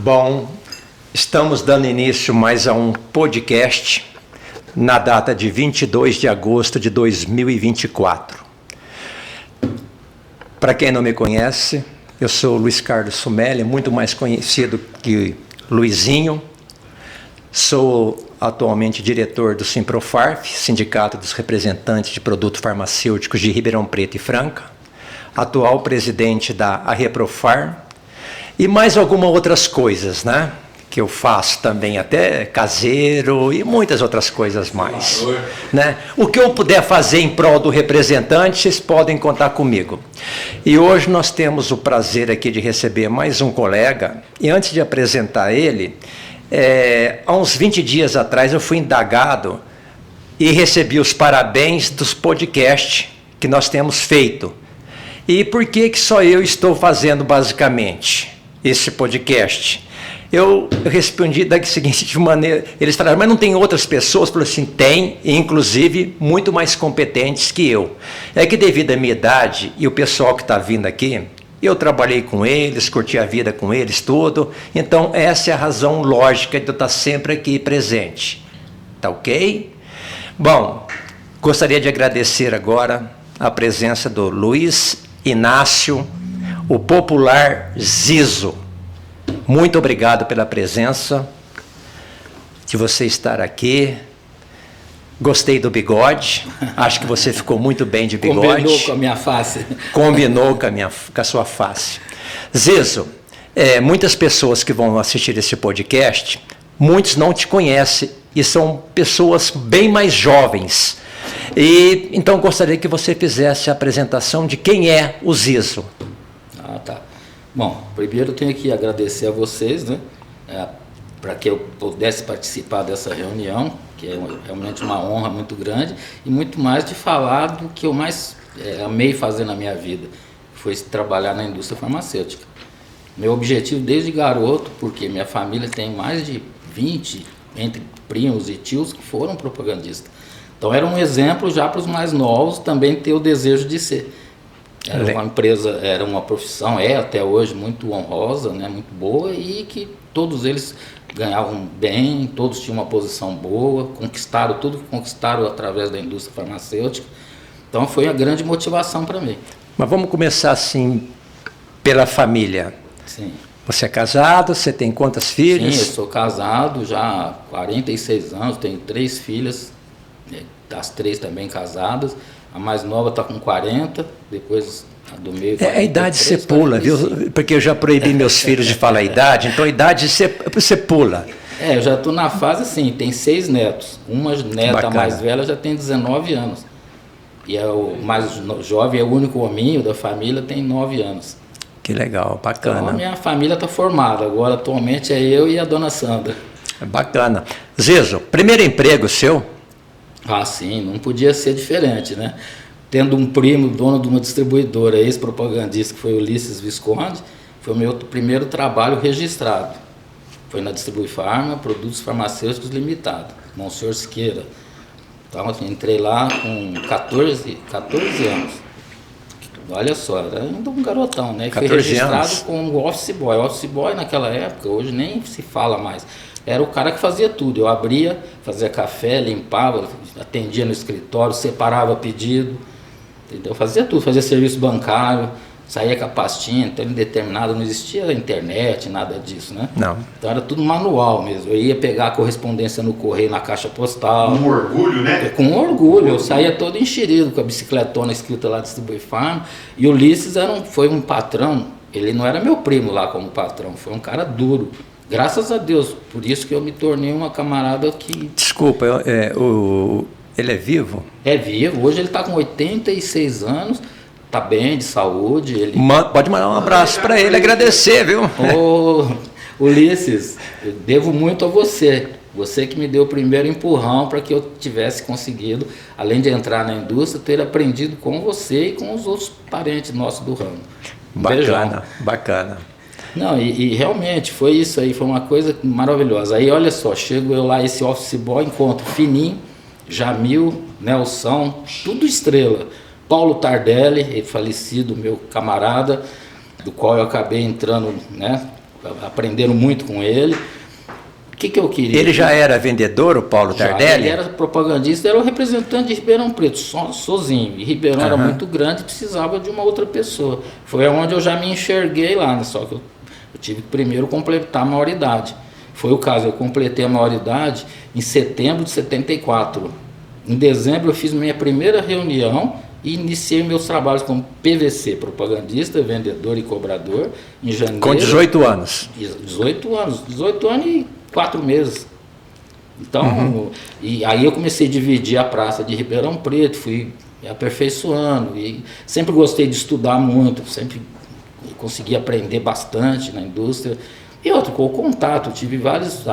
Bom, estamos dando início mais a um podcast na data de 22 de agosto de 2024. Para quem não me conhece, eu sou Luiz Carlos Sumelli, muito mais conhecido que Luizinho. Sou atualmente diretor do Simprofarf, Sindicato dos Representantes de Produtos Farmacêuticos de Ribeirão Preto e Franca, atual presidente da Arreprofar e mais algumas outras coisas, né? Que eu faço também, até caseiro e muitas outras coisas mais. Né? O que eu puder fazer em prol do representante, vocês podem contar comigo. E hoje nós temos o prazer aqui de receber mais um colega, e antes de apresentar ele, há uns 20 dias atrás eu fui indagado e recebi os parabéns dos podcasts que nós temos feito. E por que só eu estou fazendo basicamente esse podcast? Eu respondi da seguinte maneira, eles falaram, mas não tem outras pessoas? Eu falei assim, tem, inclusive muito mais competentes que eu. É que devido à minha idade e o pessoal que está vindo aqui, eu trabalhei com eles, curti a vida com eles, tudo. Então, essa é a razão lógica de eu estar sempre aqui presente. Tá ok? Bom, gostaria de agradecer agora a presença do Luiz Inácio, o popular Zizo. Muito obrigado pela presença, de você estar aqui. Gostei do bigode, acho que você ficou muito bem de bigode. Combinou com a minha face. Combinou com a sua face. Zizo, muitas pessoas que vão assistir esse podcast, muitos não te conhecem e são pessoas bem mais jovens. E então gostaria que você fizesse a apresentação de quem é o Zizo. Ah, tá. Bom, primeiro eu tenho que agradecer a vocês, né, para que eu pudesse participar dessa reunião, que é realmente uma honra muito grande, e muito mais de falar do que eu mais amei fazer na minha vida, que foi trabalhar na indústria farmacêutica. Meu objetivo desde garoto, porque minha família tem mais de 20, entre primos e tios, que foram propagandistas. Então era um exemplo já para os mais novos também ter o desejo de ser. Era uma empresa, era uma profissão, até hoje muito honrosa, né, muito boa, e que todos eles ganhavam bem, todos tinham uma posição boa, conquistaram tudo que conquistaram através da indústria farmacêutica. Então foi a grande motivação para mim. Mas vamos começar assim pela família. Sim. Você é casado, você tem quantas filhas? Sim, eu sou casado já há 46 anos, tenho 3 filhas, as 3 também casadas. A mais nova está com 40, depois a do meio... A idade você pula, viu? Porque eu já proibi meus filhos de falar a idade, então a idade você pula. Eu já estou na fase assim, tem 6 netos. Uma neta Bacana. Mais velha já tem 19 anos. E o mais jovem, é o único hominho da família, tem 9 anos. Que legal, bacana. Então a minha família está formada, agora atualmente é eu e a dona Sandra. Bacana. Zizo, primeiro emprego seu? Ah, sim, não podia ser diferente, né? Tendo um primo, dono de uma distribuidora, ex-propagandista, que foi o Ulisses Visconde, foi o meu primeiro trabalho registrado. Foi na Distribuifarma, Produtos Farmacêuticos Limitada, Monsenhor Siqueira. Então, assim, entrei lá com 14 anos. Olha só, era ainda um garotão, né? E foi registrado anos. Como office boy. Office boy naquela época, hoje nem se fala mais. Era o cara que fazia tudo. Eu abria, fazia café, limpava, atendia no escritório, separava pedido, entendeu? Fazia tudo, fazia serviço bancário, saía com a pastinha, então indeterminado, não existia internet, nada disso, né? Não. Então era tudo manual mesmo. Eu ia pegar a correspondência no correio, na caixa postal. Com orgulho, né? Com orgulho. Eu saía todo enxerido com a bicicletona escrita lá Distribuifarma. E o Ulisses foi um patrão, ele não era meu primo lá como patrão, foi um cara duro. Graças a Deus, por isso que eu me tornei uma camarada que... Desculpa, ele é vivo? É vivo, hoje ele está com 86 anos, está bem, de saúde. Ele... Pode mandar um abraço para ele, agradecer, viu? Ô, Ulisses, eu devo muito a você. Você que me deu o primeiro empurrão para que eu tivesse conseguido, além de entrar na indústria, ter aprendido com você e com os outros parentes nossos do ramo. Bacana, bacana. Não, e realmente foi isso aí, foi uma coisa maravilhosa. Aí olha só, chego eu lá, esse office boy, encontro Fininho, Jamil, Nelson, tudo estrela. Paulo Tardelli, falecido, meu camarada, do qual eu acabei entrando, né, aprenderam muito com ele. O que eu queria? Ele já era vendedor, o Paulo Tardelli? Ele era propagandista, era o representante de Ribeirão Preto, sozinho. E Ribeirão era muito grande e precisava de uma outra pessoa. Foi onde eu já me enxerguei lá, né? Só que eu tive que primeiro completar a maioridade. Foi o caso, eu completei a maioridade em setembro de 74. Em dezembro eu fiz minha primeira reunião e iniciei meus trabalhos como PVC, propagandista, vendedor e cobrador, em janeiro. Com 18 anos? 18 anos e 4 meses. Então, e aí eu comecei a dividir a praça de Ribeirão Preto, fui aperfeiçoando, e sempre gostei de estudar muito, sempre consegui aprender bastante na indústria. E outro, com o contato, tive vários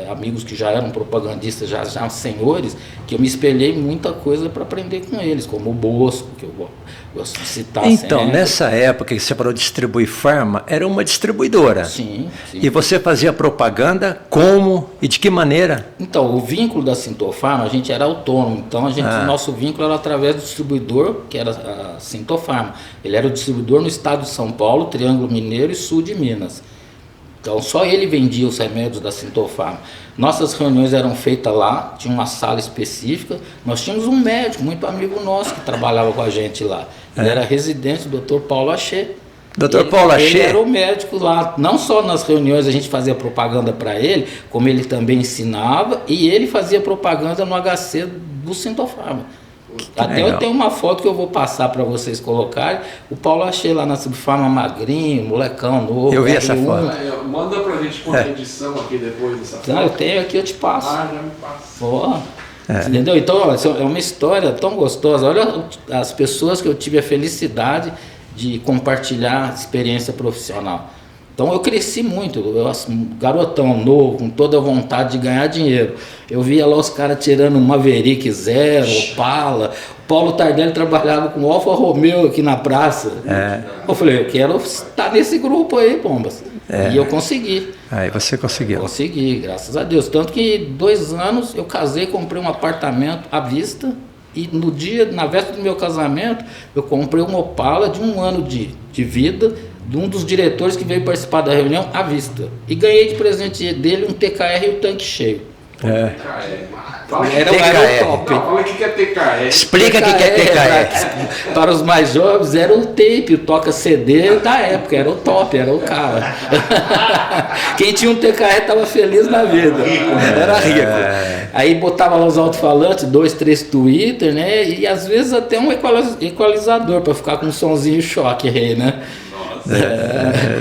amigos que já eram propagandistas, já senhores, que eu me espelhei muita coisa para aprender com eles, como o Bosco, que eu gosto de citar Então, sempre. nessa época que você falou de distribuir farma, era uma distribuidora. Sim. E você fazia propaganda como e de que maneira? Então, o vínculo da Sintofarma, a gente era autônomo, então o nosso vínculo era através do distribuidor, que era a Sintofarma. Ele era o distribuidor no estado de São Paulo, Triângulo Mineiro e sul de Minas. Então, só ele vendia os remédios da Sintofarma. Nossas reuniões eram feitas lá, tinha uma sala específica. Nós tínhamos um médico, muito amigo nosso, que trabalhava com a gente lá. Ele era residente do Dr. Paulo Axê. Dr. Paulo Axê? Ele era o médico lá. Não só nas reuniões a gente fazia propaganda para ele, como ele também ensinava, e ele fazia propaganda no HC do Sintofarma. Até legal. Eu tenho uma foto que eu vou passar para vocês colocarem. O Paulo Axê lá na Subfarma magrinho, molecão novo. Eu vi essa foto. Manda pra gente com a edição aqui depois dessa foto. Não, eu tenho aqui, eu te passo. Já me passa. Ó, entendeu? Então, ó, é uma história tão gostosa. Olha as pessoas que eu tive a felicidade de compartilhar experiência profissional. Então eu cresci muito, eu, assim, garotão novo, com toda a vontade de ganhar dinheiro. Eu via lá os caras tirando Maverick Zero, Opala. O Paulo Tardelli trabalhava com Alfa Romeo aqui na praça. Eu falei, eu quero estar nesse grupo aí, Pombas. E eu consegui. Aí você conseguiu. Consegui, graças a Deus. Tanto que 2 anos eu casei, comprei um apartamento à vista. E no dia, na véspera do meu casamento, eu comprei uma Opala de 1 ano de vida, de um dos diretores que veio participar da reunião à vista. E ganhei de presente dele um TKR e o tanque cheio. Era o top. Não, fala o que é TKR. Explica o que é TKR. Para os mais jovens, era o tape, o toca CD da época, era o top, era o cara. Quem tinha um TKR estava feliz na vida, era rico. Aí botava lá os alto-falantes, 2, 3 Twitter, né? E às vezes até um equalizador para ficar com um sonzinho choque, rei, né?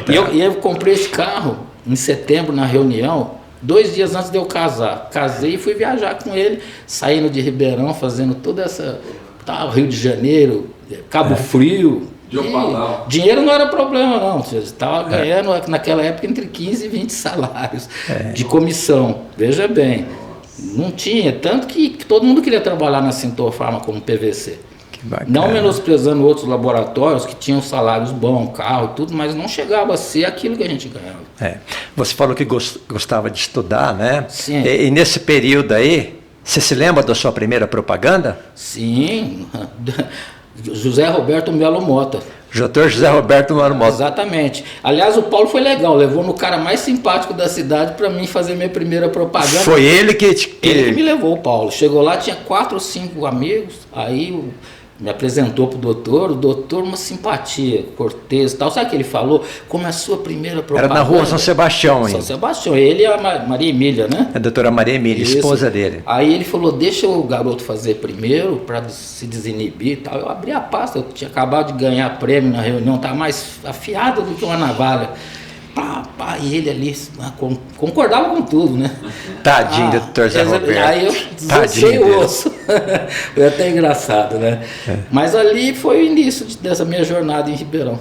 E eu comprei esse carro em setembro na reunião. 2 dias antes de eu casar. Casei e fui viajar com ele, saindo de Ribeirão, fazendo toda essa... Rio de Janeiro, Cabo Frio. Dinheiro não era problema, não. Você estava ganhando, naquela época, entre 15 e 20 salários de comissão. Veja bem. Não tinha. Tanto que todo mundo queria trabalhar na Sintofarma como PVC. Não menosprezando outros laboratórios que tinham salários bons, carro e tudo, mas não chegava a ser aquilo que a gente ganhava. Você falou que gostava de estudar, né? Sim. E nesse período aí, você se lembra da sua primeira propaganda? Sim. José Roberto Melo Mota. Dr. José Roberto Melo Mota. Exatamente. Aliás, o Paulo foi legal, levou no cara mais simpático da cidade para mim fazer minha primeira propaganda. Foi ele que... Ele que me levou, o Paulo. Chegou lá, tinha 4 ou 5 amigos, aí me apresentou pro doutor, o doutor uma simpatia, cortês e tal. Sabe o que ele falou? Como é a sua primeira propaganda? Era na rua São Sebastião ainda. São Sebastião, ele e a Maria Emília, né? A doutora Maria Emília, Isso. esposa dele. Aí ele falou, deixa o garoto fazer primeiro, para se desinibir e tal. Eu abri a pasta, eu tinha acabado de ganhar prêmio na reunião, estava mais afiado do que uma navalha. E ele ali concordava com tudo, né? Tadinho do Dr. Zé Roberto. Aí eu desossei o osso. Foi até engraçado, né? Mas ali foi o início dessa minha jornada em Ribeirão.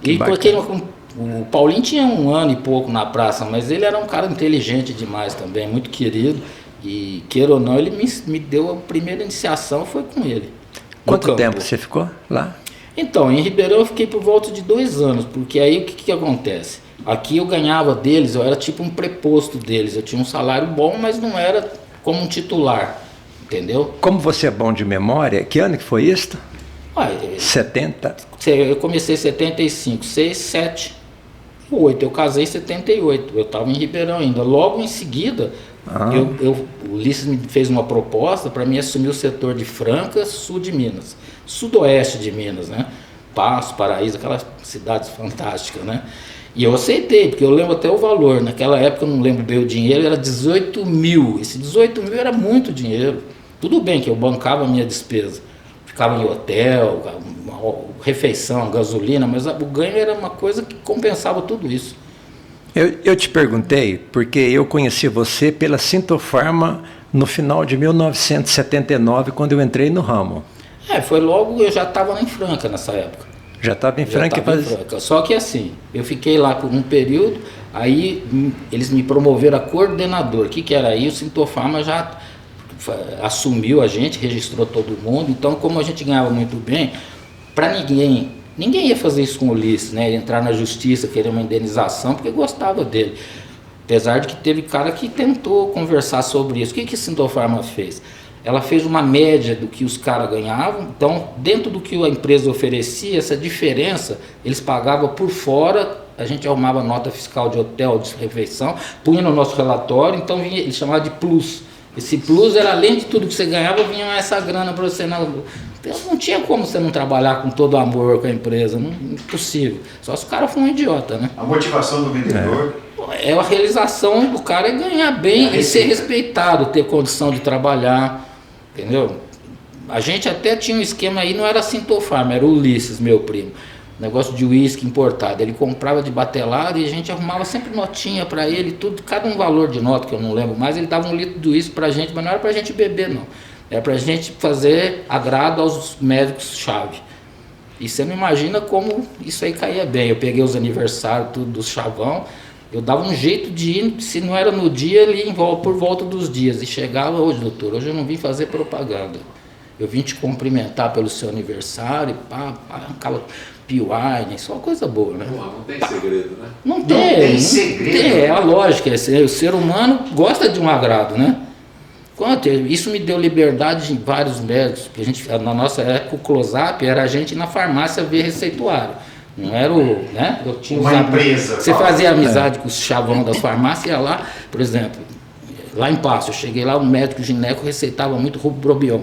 E porque o Paulinho tinha 1 ano e pouco na praça, mas ele era um cara inteligente demais também, muito querido. E, queira ou não, ele me deu a primeira iniciação, foi com ele. Quanto tempo você ficou lá? Então, em Ribeirão eu fiquei por volta de 2 anos, porque aí o que acontece? Aqui eu ganhava deles, eu era tipo um preposto deles, eu tinha um salário bom, mas não era como um titular, entendeu? Como você é bom de memória, que ano que foi isso? 70? Eu comecei em 75, 6, 7. 78, eu casei em 78, eu estava em Ribeirão ainda. Logo em seguida, o Ulisses me fez uma proposta para mim assumir o setor de Franca, sul de Minas, sudoeste de Minas, né? Passo, Paraíso, aquelas cidades fantásticas, né? E eu aceitei, porque eu lembro até o valor. Naquela época, eu não lembro bem o dinheiro, era 18 mil. Esse 18 mil era muito dinheiro. Tudo bem que eu bancava a minha despesa. Ficava em hotel, refeição, gasolina, mas o ganho era uma coisa que compensava tudo isso. Eu te perguntei porque eu conheci você pela Sintofarma no final de 1979, quando eu entrei no ramo. Foi logo, eu já estava em Franca nessa época. Já estava em Franca? Em Franca. Só que assim, eu fiquei lá por um período, aí eles me promoveram a coordenador. O que era aí? O Sintofarma já assumiu a gente, registrou todo mundo. Então, como a gente ganhava muito bem, para ninguém ia fazer isso com o Ulisses, né? Entrar na justiça, querer uma indenização, porque gostava dele. Apesar de que teve cara que tentou conversar sobre isso. O que a Sintofarma fez? Ela fez uma média do que os caras ganhavam, então dentro do que a empresa oferecia, essa diferença, eles pagavam por fora, a gente arrumava nota fiscal de hotel, de refeição, punha no nosso relatório, então vinha, eles chamavam de plus. Esse plus era além de tudo que você ganhava, vinha essa grana para você. Não tinha como você não trabalhar com todo amor com a empresa, impossível. Só se o cara for um idiota, né? A motivação do vendedor... É a realização do cara é ganhar bem e ser respeitado, ter condição de trabalhar. Entendeu? A gente até tinha um esquema aí, não era Sintofarma, era o Ulisses, meu primo. Negócio de uísque importado. Ele comprava de batelada e a gente arrumava sempre notinha para ele, tudo, cada um valor de nota que eu não lembro mais. Ele dava 1 litro de uísque pra gente, mas não era pra gente beber, não. Era pra gente fazer agrado aos médicos-chave. E você não imagina como isso aí caía bem. Eu peguei os aniversários tudo do chavão. Eu dava um jeito de ir, se não era no dia, ele ia por volta dos dias. E chegava, hoje, doutor, hoje eu não vim fazer propaganda. Eu vim te cumprimentar pelo seu aniversário, arrancava piuine, só coisa boa, né? Não tem segredo, né? Não tem segredo. É a lógica, o ser humano gosta de um agrado, né? Isso me deu liberdade em vários médicos, porque a gente, na nossa época, o close-up era a gente ir na farmácia ver receituário. Não era né? Eu tinha uma empresa. Você fazia amizade com os chavão das farmácias, ia lá, por exemplo, lá em Passo, eu cheguei lá, um médico gineco receitava muito Rubion.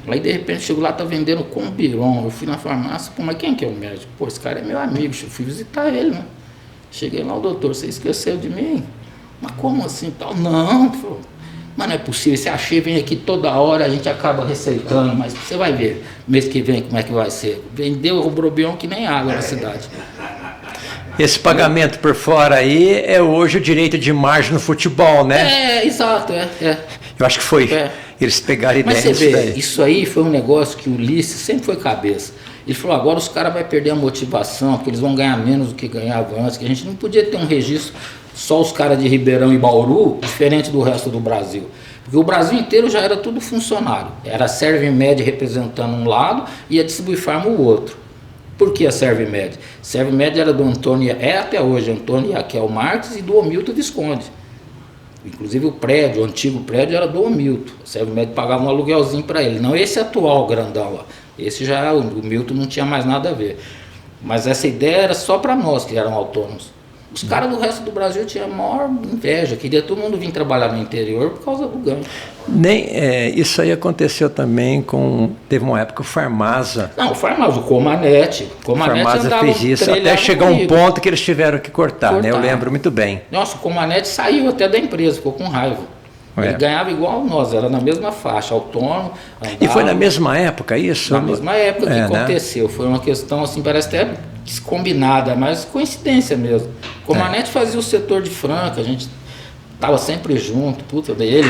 Aí de repente chego lá, tá vendendo Combiron. Eu fui na farmácia, pô, mas quem que é o médico? Pô, esse cara é meu amigo, eu fui visitar ele, né? Cheguei lá, o doutor, você esqueceu de mim? Mas como assim tal? Não, falou, mas não é possível, esse achei vem aqui toda hora, a gente acaba receitando, mas você vai ver, mês que vem como é que vai ser. Vendeu o Rubion que nem água na cidade. Esse pagamento por fora aí é hoje o direito de margem no futebol, né? Exato, Eu acho que foi. Eles pegaram ideia disso. Mas você vê, daí. isso aí foi um negócio que o Ulisses sempre foi cabeça. Ele falou, agora os caras vão perder a motivação, porque eles vão ganhar menos do que ganhavam antes, que a gente não podia ter um registro só os caras de Ribeirão e Bauru, diferente do resto do Brasil. Porque o Brasil inteiro já era tudo funcionário. Era a Servimed representando um lado e a Distribuifarma o outro. Por que a Servimed? Servimed era do Antônio, até hoje, Antônio Raquel Marques e do Omilton Visconde. Inclusive o antigo prédio era do Omilton. A Servimed pagava um aluguelzinho para ele. Não esse atual grandão lá. Esse já, o Milton não tinha mais nada a ver. Mas essa ideia era só para nós que eram autônomos. Os caras do resto do Brasil tinham a maior inveja, queria todo mundo vir trabalhar no interior por causa do ganho. Isso aí aconteceu também teve uma época o Farmasa. Não, o Farmasa, o Comanete. O Farmasa fez isso até chegar um ponto que eles tiveram que cortar, né? Eu lembro muito bem. Nossa, o Comanete saiu até da empresa, ficou com raiva. Ele ganhava igual nós, era na mesma faixa, autônomo. Andava. E foi na mesma época isso? Na mesma época que aconteceu. Né? Foi uma questão assim, parece até descombinada, mas coincidência mesmo. O Comanete fazia o setor de Franca, a gente estava sempre junto, ele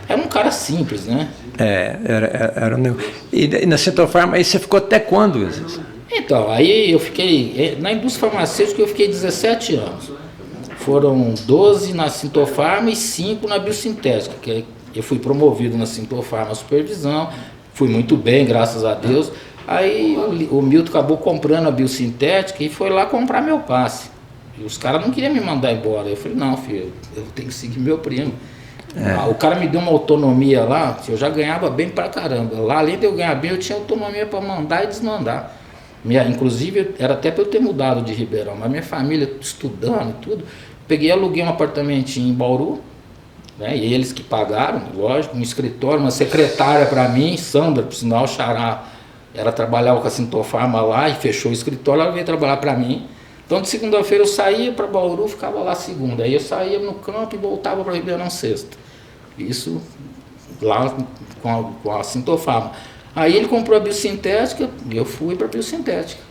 era um cara simples, né? E na Sintofarma, aí você ficou até quando? Então, aí eu fiquei, na indústria farmacêutica eu fiquei 17 anos. Foram 12 na Sintofarma e 5 na Biosintética, que eu fui promovido na Sintofarma a supervisão, fui muito bem, graças a Deus. Aí o Milton acabou comprando a Biosintética e foi lá comprar meu passe. E os caras não queriam me mandar embora. Eu falei, não, filho, eu tenho que seguir meu primo. O cara me deu uma autonomia lá, eu já ganhava bem pra caramba. Lá, além de eu ganhar bem, eu tinha autonomia para mandar e desmandar. Inclusive, era até para eu ter mudado de Ribeirão, mas minha família estudando e tudo, peguei e aluguei um apartamentinho em Bauru, né? E eles que pagaram, lógico, um escritório, uma secretária para mim, Sandra, por sinal, Xará, ela trabalhava com a Sintofarma lá e fechou o escritório, ela veio trabalhar para mim. Então de segunda-feira eu saía para Bauru, ficava lá segunda, aí eu saía no campo e voltava para Ribeirão sexta. Isso lá com a Sintofarma. Aí ele comprou a biosintética e eu fui para a biosintética.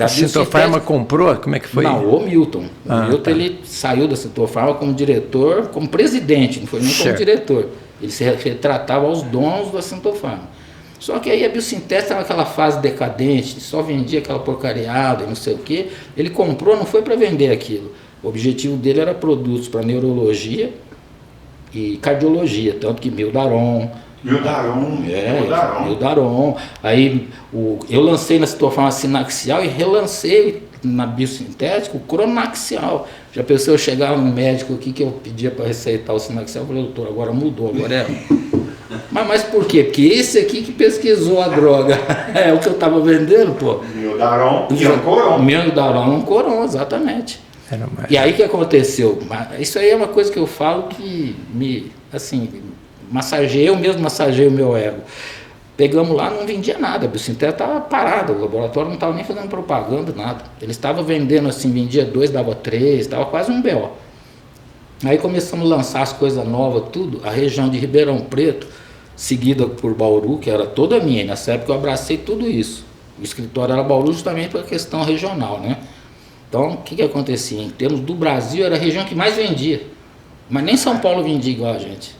A Sintofarma comprou? Como é que foi? Não, o Milton. O Milton tá. Ele saiu da Sintofarma como diretor, como presidente, não foi nem como diretor. Ele se retratava aos donos da Sintofarma. Só que aí a biosintética estava naquela fase decadente, só vendia aquela porcariada e não sei o quê. Ele comprou, não foi para vender aquilo. O objetivo dele era produtos para neurologia e cardiologia, tanto que Mildaron. Mildaron. Aí eu lancei na Sintofarma Sinaxial e relancei na biosintética o Cronaxial. Já pensou, eu chegava no médico aqui que eu pedia para receitar o Sinaxial, eu falei, doutor, agora mudou, agora é... Mas por quê? Porque esse aqui que pesquisou a droga é o que eu estava vendendo, pô. Mildaron e um Coron. Mildaron, um Coron, exatamente. E aí o que aconteceu? Isso aí é uma coisa que eu falo que me, assim, eu mesmo massageei o meu ego. Pegamos lá, não vendia nada, a biosintética estava parada, o laboratório não estava nem fazendo propaganda, nada. Eles estavam vendendo assim, vendia 2, dava 3, estava quase um BO. Aí começamos a lançar as coisas novas, tudo, a região de Ribeirão Preto, seguida por Bauru, que era toda minha, nessa época eu abracei tudo isso. O escritório era Bauru justamente por questão regional, né? Então, o que acontecia? Em termos do Brasil, era a região que mais vendia. Mas nem São Paulo vendia igual a gente.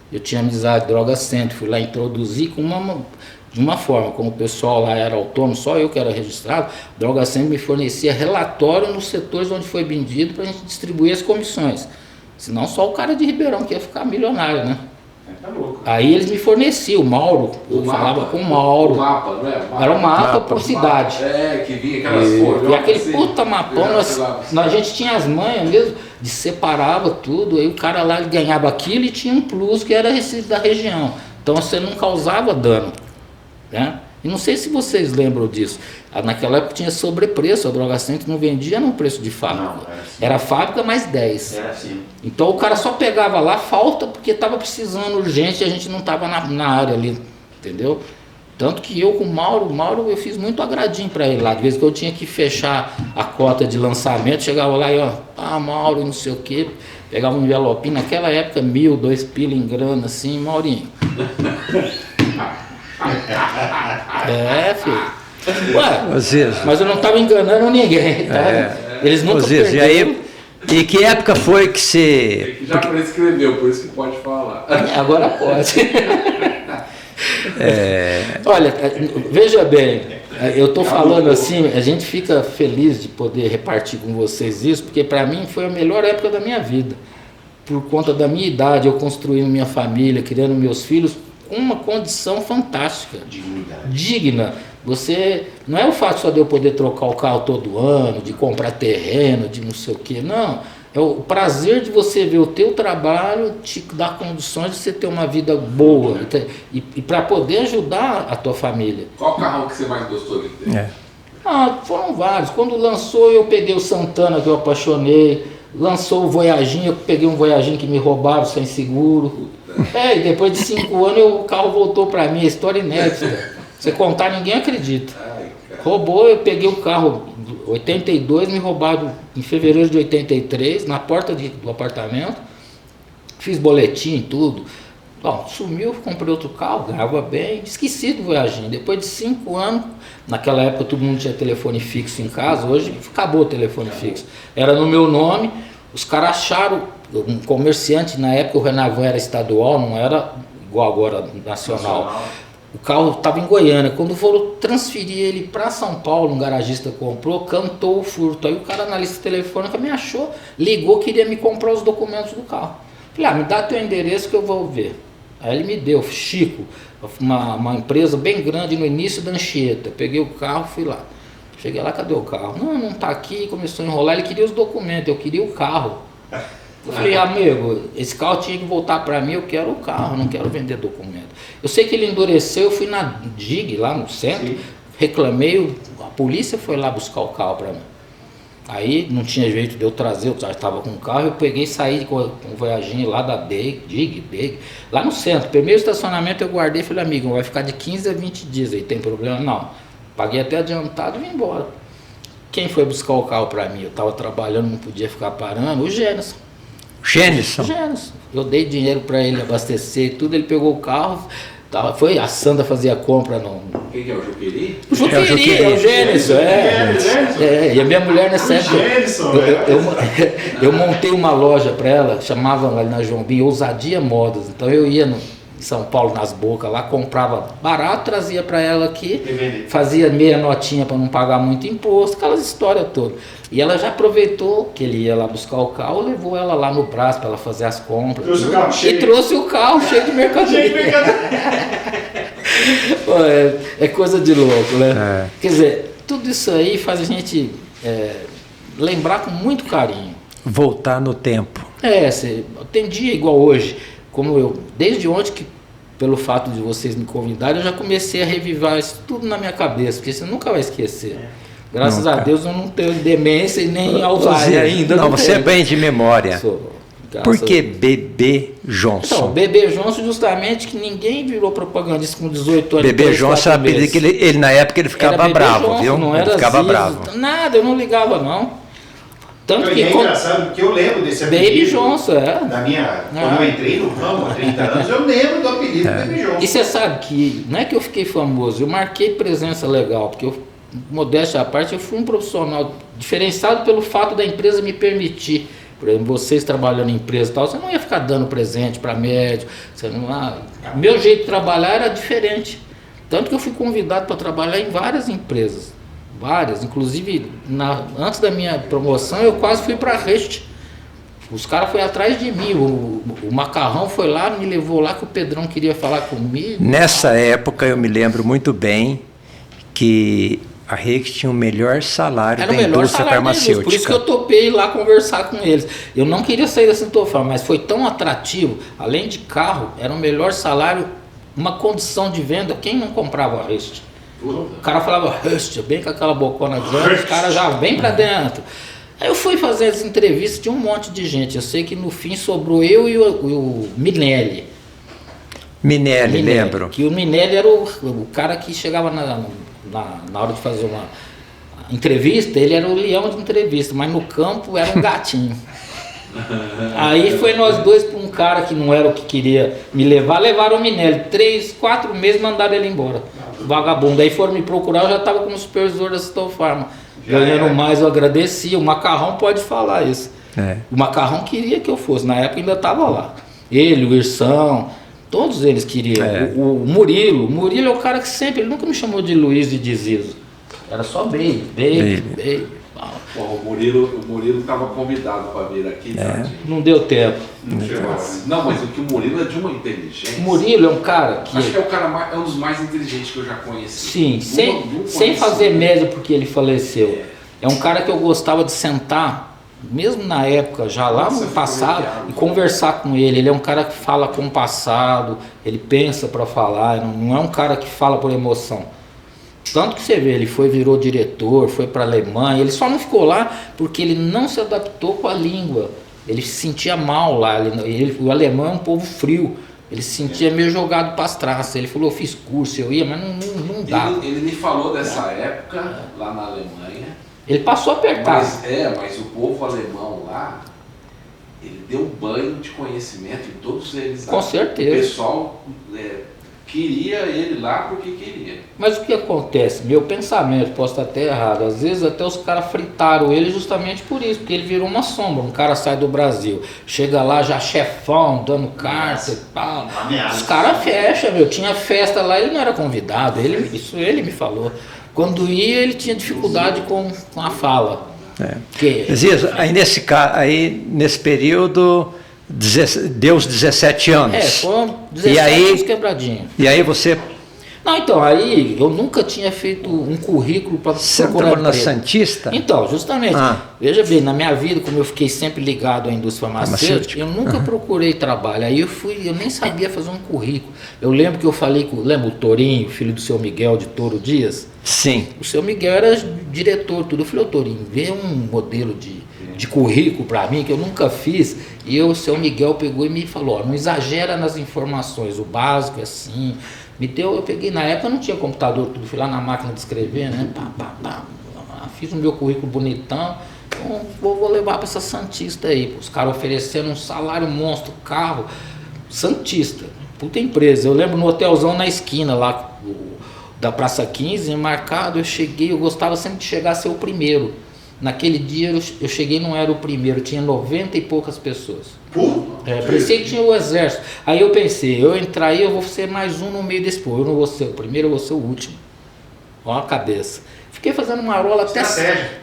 Eu tinha amizade, Droga Centro, fui lá introduzir de uma forma, como o pessoal lá era autônomo, só eu que era registrado, Droga Centro me fornecia relatório nos setores onde foi vendido para a gente distribuir as comissões. Senão só o cara de Ribeirão que ia ficar milionário, né? Tá louco. Aí eles me forneciam, o Mauro, eu falava com o Mauro. O mapa, não é? Era um mapa por cidade. Que vinha aquelas folhas. E aquele puta mapão, a gente tinha as manhas mesmo, de separava tudo, aí o cara lá ganhava aquilo e tinha um plus que era receita da região. Então você não causava dano, né? E não sei se vocês lembram disso. Naquela época tinha sobrepreço, a Droga Centro não vendia no preço de fábrica. Não, era fábrica mais 10. Era assim. Então o cara só pegava lá, falta, porque estava precisando urgente e a gente não estava na área ali, entendeu? Tanto que eu com o Mauro eu fiz muito agradinho para ele lá. De vez que eu tinha que fechar a cota de lançamento, chegava lá e Mauro, não sei o quê, pegava um envelopinho, naquela época 1.000, 2 pila em grana, assim, Maurinho. Filho. Ué, mas eu não estava enganando ninguém, tá? Eles nunca perderam. E aí, e que época foi que você... Já prescreveu, por isso que pode falar. Agora pode. Olha, veja bem, eu estou falando assim, a gente fica feliz de poder repartir com vocês isso, porque para mim foi a melhor época da minha vida. Por conta da minha idade, eu construindo minha família, criando meus filhos, com uma condição fantástica, digna. Você, não é o fato só de eu poder trocar o carro todo ano, de comprar terreno, de não sei o quê, não. É o prazer de você ver o teu trabalho te dar condições de você ter uma vida boa e para poder ajudar a tua família. Qual carro que você mais gostou de ter? Foram vários. Quando lançou, eu peguei o Santana, que eu apaixonei. Lançou o Voyaginho, eu peguei um Voyaginho que me roubaram sem seguro. E depois de 5 anos o carro voltou para mim, a história inédita. Se contar, ninguém acredita. Roubou, eu peguei o carro 82, me roubaram em fevereiro de 83, na porta do apartamento. Fiz boletim e tudo. Bom, sumiu, comprei outro carro, ganhava bem, esqueci do Voyaginho. Depois de 5 anos, naquela época todo mundo tinha telefone fixo em casa, hoje acabou o telefone fixo. Era no meu nome, os caras acharam, um comerciante, na época o Renavan era estadual, não era igual agora nacional. O carro estava em Goiânia, quando foram transferir ele para São Paulo, um garagista comprou, cantou o furto. Aí o cara na lista telefônica me achou, ligou, queria me comprar os documentos do carro. Falei, me dá teu endereço que eu vou ver. Aí ele me deu, Chico, uma empresa bem grande no início da Anchieta. Peguei o carro, fui lá. Cheguei lá, cadê o carro? Não está aqui, começou a enrolar, ele queria os documentos, eu queria o carro. Eu falei, amigo, esse carro tinha que voltar para mim, eu quero o carro, não quero vender documento. Eu sei que ele endureceu, eu fui na DIG, lá no centro, reclamei, a polícia foi lá buscar o carro para mim. Aí não tinha jeito de eu trazer, eu já estava com o carro, eu peguei e saí com um Voyaginho lá da Big, lá no centro. Primeiro estacionamento eu guardei e falei, amigo, vai ficar de 15 a 20 dias aí, tem problema? Não. Paguei até adiantado e vim embora. Quem foi buscar o carro para mim? Eu estava trabalhando, não podia ficar parando, o Gênesis. Gênesis? Eu dei dinheiro para ele abastecer e tudo, ele pegou o carro, foi, a Sandra fazia compra no... Quem que é o Juqueri? O Juqueri, é o Gênesis, e a minha mulher nessa época, eu montei uma loja para ela, chamava ali na João Bim, Ousadia Modas, então eu ia em São Paulo, nas bocas lá, comprava barato, trazia para ela aqui, fazia meia notinha para não pagar muito imposto, aquelas histórias todas. E ela já aproveitou que ele ia lá buscar o carro, levou ela lá no braço para ela fazer as compras. Trouxe o carro cheio. E trouxe o carro cheio de mercadoria. É coisa de louco, né? Quer dizer, tudo isso aí faz a gente lembrar com muito carinho. Voltar no tempo. Tem dia igual hoje, como eu, desde ontem que, pelo fato de vocês me convidarem, eu já comecei a revivar isso tudo na minha cabeça, porque você nunca vai esquecer. Graças a Deus eu não tenho demência e nem Alzheimer ainda. Não, você é bem de memória. Por que Bebê Johnson? Então, Bebê Johnson, justamente que ninguém virou propagandista com 18 anos. Bebê Johnson é apelido que ele na época ele ficava bravo, Johnson, viu? Não era ele ficava Zizo, bravo. Nada, eu não ligava não. Tanto que é engraçado, porque eu lembro desse apelido. Baby Johnson, quando eu entrei no ramo há 30 anos, eu lembro do apelido Baby Johnson. E você sabe que não é que eu fiquei famoso, eu marquei presença legal, porque eu, modéstia à parte, eu fui um profissional diferenciado pelo fato da empresa me permitir. Por exemplo, vocês trabalhando em empresa e tal, você não ia ficar dando presente para médico, você não, meu jeito de trabalhar era diferente. Tanto que eu fui convidado para trabalhar em várias empresas. Várias, inclusive antes da minha promoção eu quase fui para a Rest. Os caras foram atrás de mim, o Macarrão foi lá, me levou lá que o Pedrão queria falar comigo. Nessa época eu me lembro muito bem que a Rest tinha o melhor salário da indústria farmacêutica. Por isso que eu topei ir lá conversar com eles. Eu não queria sair da Sintofarm, mas foi tão atrativo, além de carro, era o melhor salário, uma condição de venda, quem não comprava a Rest? O cara falava, Rust, bem com aquela bocona grande, os caras já vem pra dentro. Aí eu fui fazer as entrevistas de um monte de gente. Eu sei que no fim sobrou eu e o Minelli. Minelli, lembro. Que o Minelli era o cara que chegava na hora de fazer uma entrevista, ele era o leão de entrevista, mas no campo era um gatinho. Aí foi nós dois para um cara que não era o que queria me levar, levaram o Minelli. 3, 4 meses mandaram ele embora. Vagabundo. Aí foram me procurar, eu já estava como supervisor da Sintofarm. Ganhando mais, eu agradeci. O Macarrão pode falar isso. O Macarrão queria que eu fosse, na época ainda estava lá. Ele, o Irsão, todos eles queriam. O Murilo é o cara que sempre, ele nunca me chamou de Luiz e de Zizo. Era só Baby. Bom, o Murilo estava convidado para vir aqui, Não deu tempo. Não, mas o que o Murilo é de uma inteligência. O Murilo é um cara que... Acho que é um dos mais inteligentes que eu já conheci. Sim, sem fazer média porque ele faleceu. É um cara que eu gostava de sentar, mesmo na época, já lá no passado, e conversar com ele. Ele é um cara que fala compassado, ele pensa para falar, não é um cara que fala por emoção. Tanto que você vê, ele virou diretor, foi para a Alemanha, ele só não ficou lá porque ele não se adaptou com a língua, ele se sentia mal lá, o alemão é um povo frio, ele se sentia meio jogado para as traças, ele falou, eu fiz curso, eu ia, mas não dá. Ele me falou dessa época lá na Alemanha. Ele passou a apertar. Mas o povo alemão lá, ele deu banho de conhecimento em todos eles. Com certeza. O pessoal... queria ele lá porque queria. Mas o que acontece? Meu pensamento, posso estar até errado, às vezes até os caras fritaram ele justamente por isso, porque ele virou uma sombra. Um cara sai do Brasil, chega lá já chefão, dando carta e tal. Os caras fecham, tinha festa lá, ele não era convidado, isso ele me falou. Quando ia, ele tinha dificuldade com a fala. Zizo, aí nesse período... deu os 17 anos. Foram 17 anos quebradinho. E aí você Não, então, aí eu nunca tinha feito um currículo para Você procurar trabalhou na emprego. Santista? Então, justamente, veja bem, na minha vida, como eu fiquei sempre ligado à indústria farmacêutica, eu nunca procurei trabalho. Aí eu nem sabia fazer um currículo. Eu lembro que eu falei com, lembra o Torinho, filho do seu Miguel de Touro Dias? Sim. O seu Miguel era diretor, tudo. Eu falei, ô Torinho, vê um modelo de currículo para mim, que eu nunca fiz. E o seu Miguel pegou e me falou, ó, não exagera nas informações, o básico é assim. Eu peguei, na época não tinha computador, tudo, fui lá na máquina de escrever, né? Fiz o meu currículo bonitão, então vou levar para essa Santista aí. Os caras oferecendo um salário monstro, carro, Santista, puta empresa. Eu lembro no hotelzão na esquina lá da Praça 15, marcado, eu cheguei, eu gostava sempre de chegar a ser o primeiro. Naquele dia eu cheguei, não era o primeiro, tinha 90 e poucas pessoas. Parecia que tinha o exército. Aí eu pensei, eu entrar aí, eu vou ser mais um no meio desse povo. Eu não vou ser o primeiro, eu vou ser o último. Ó a cabeça. Fiquei fazendo uma rola até...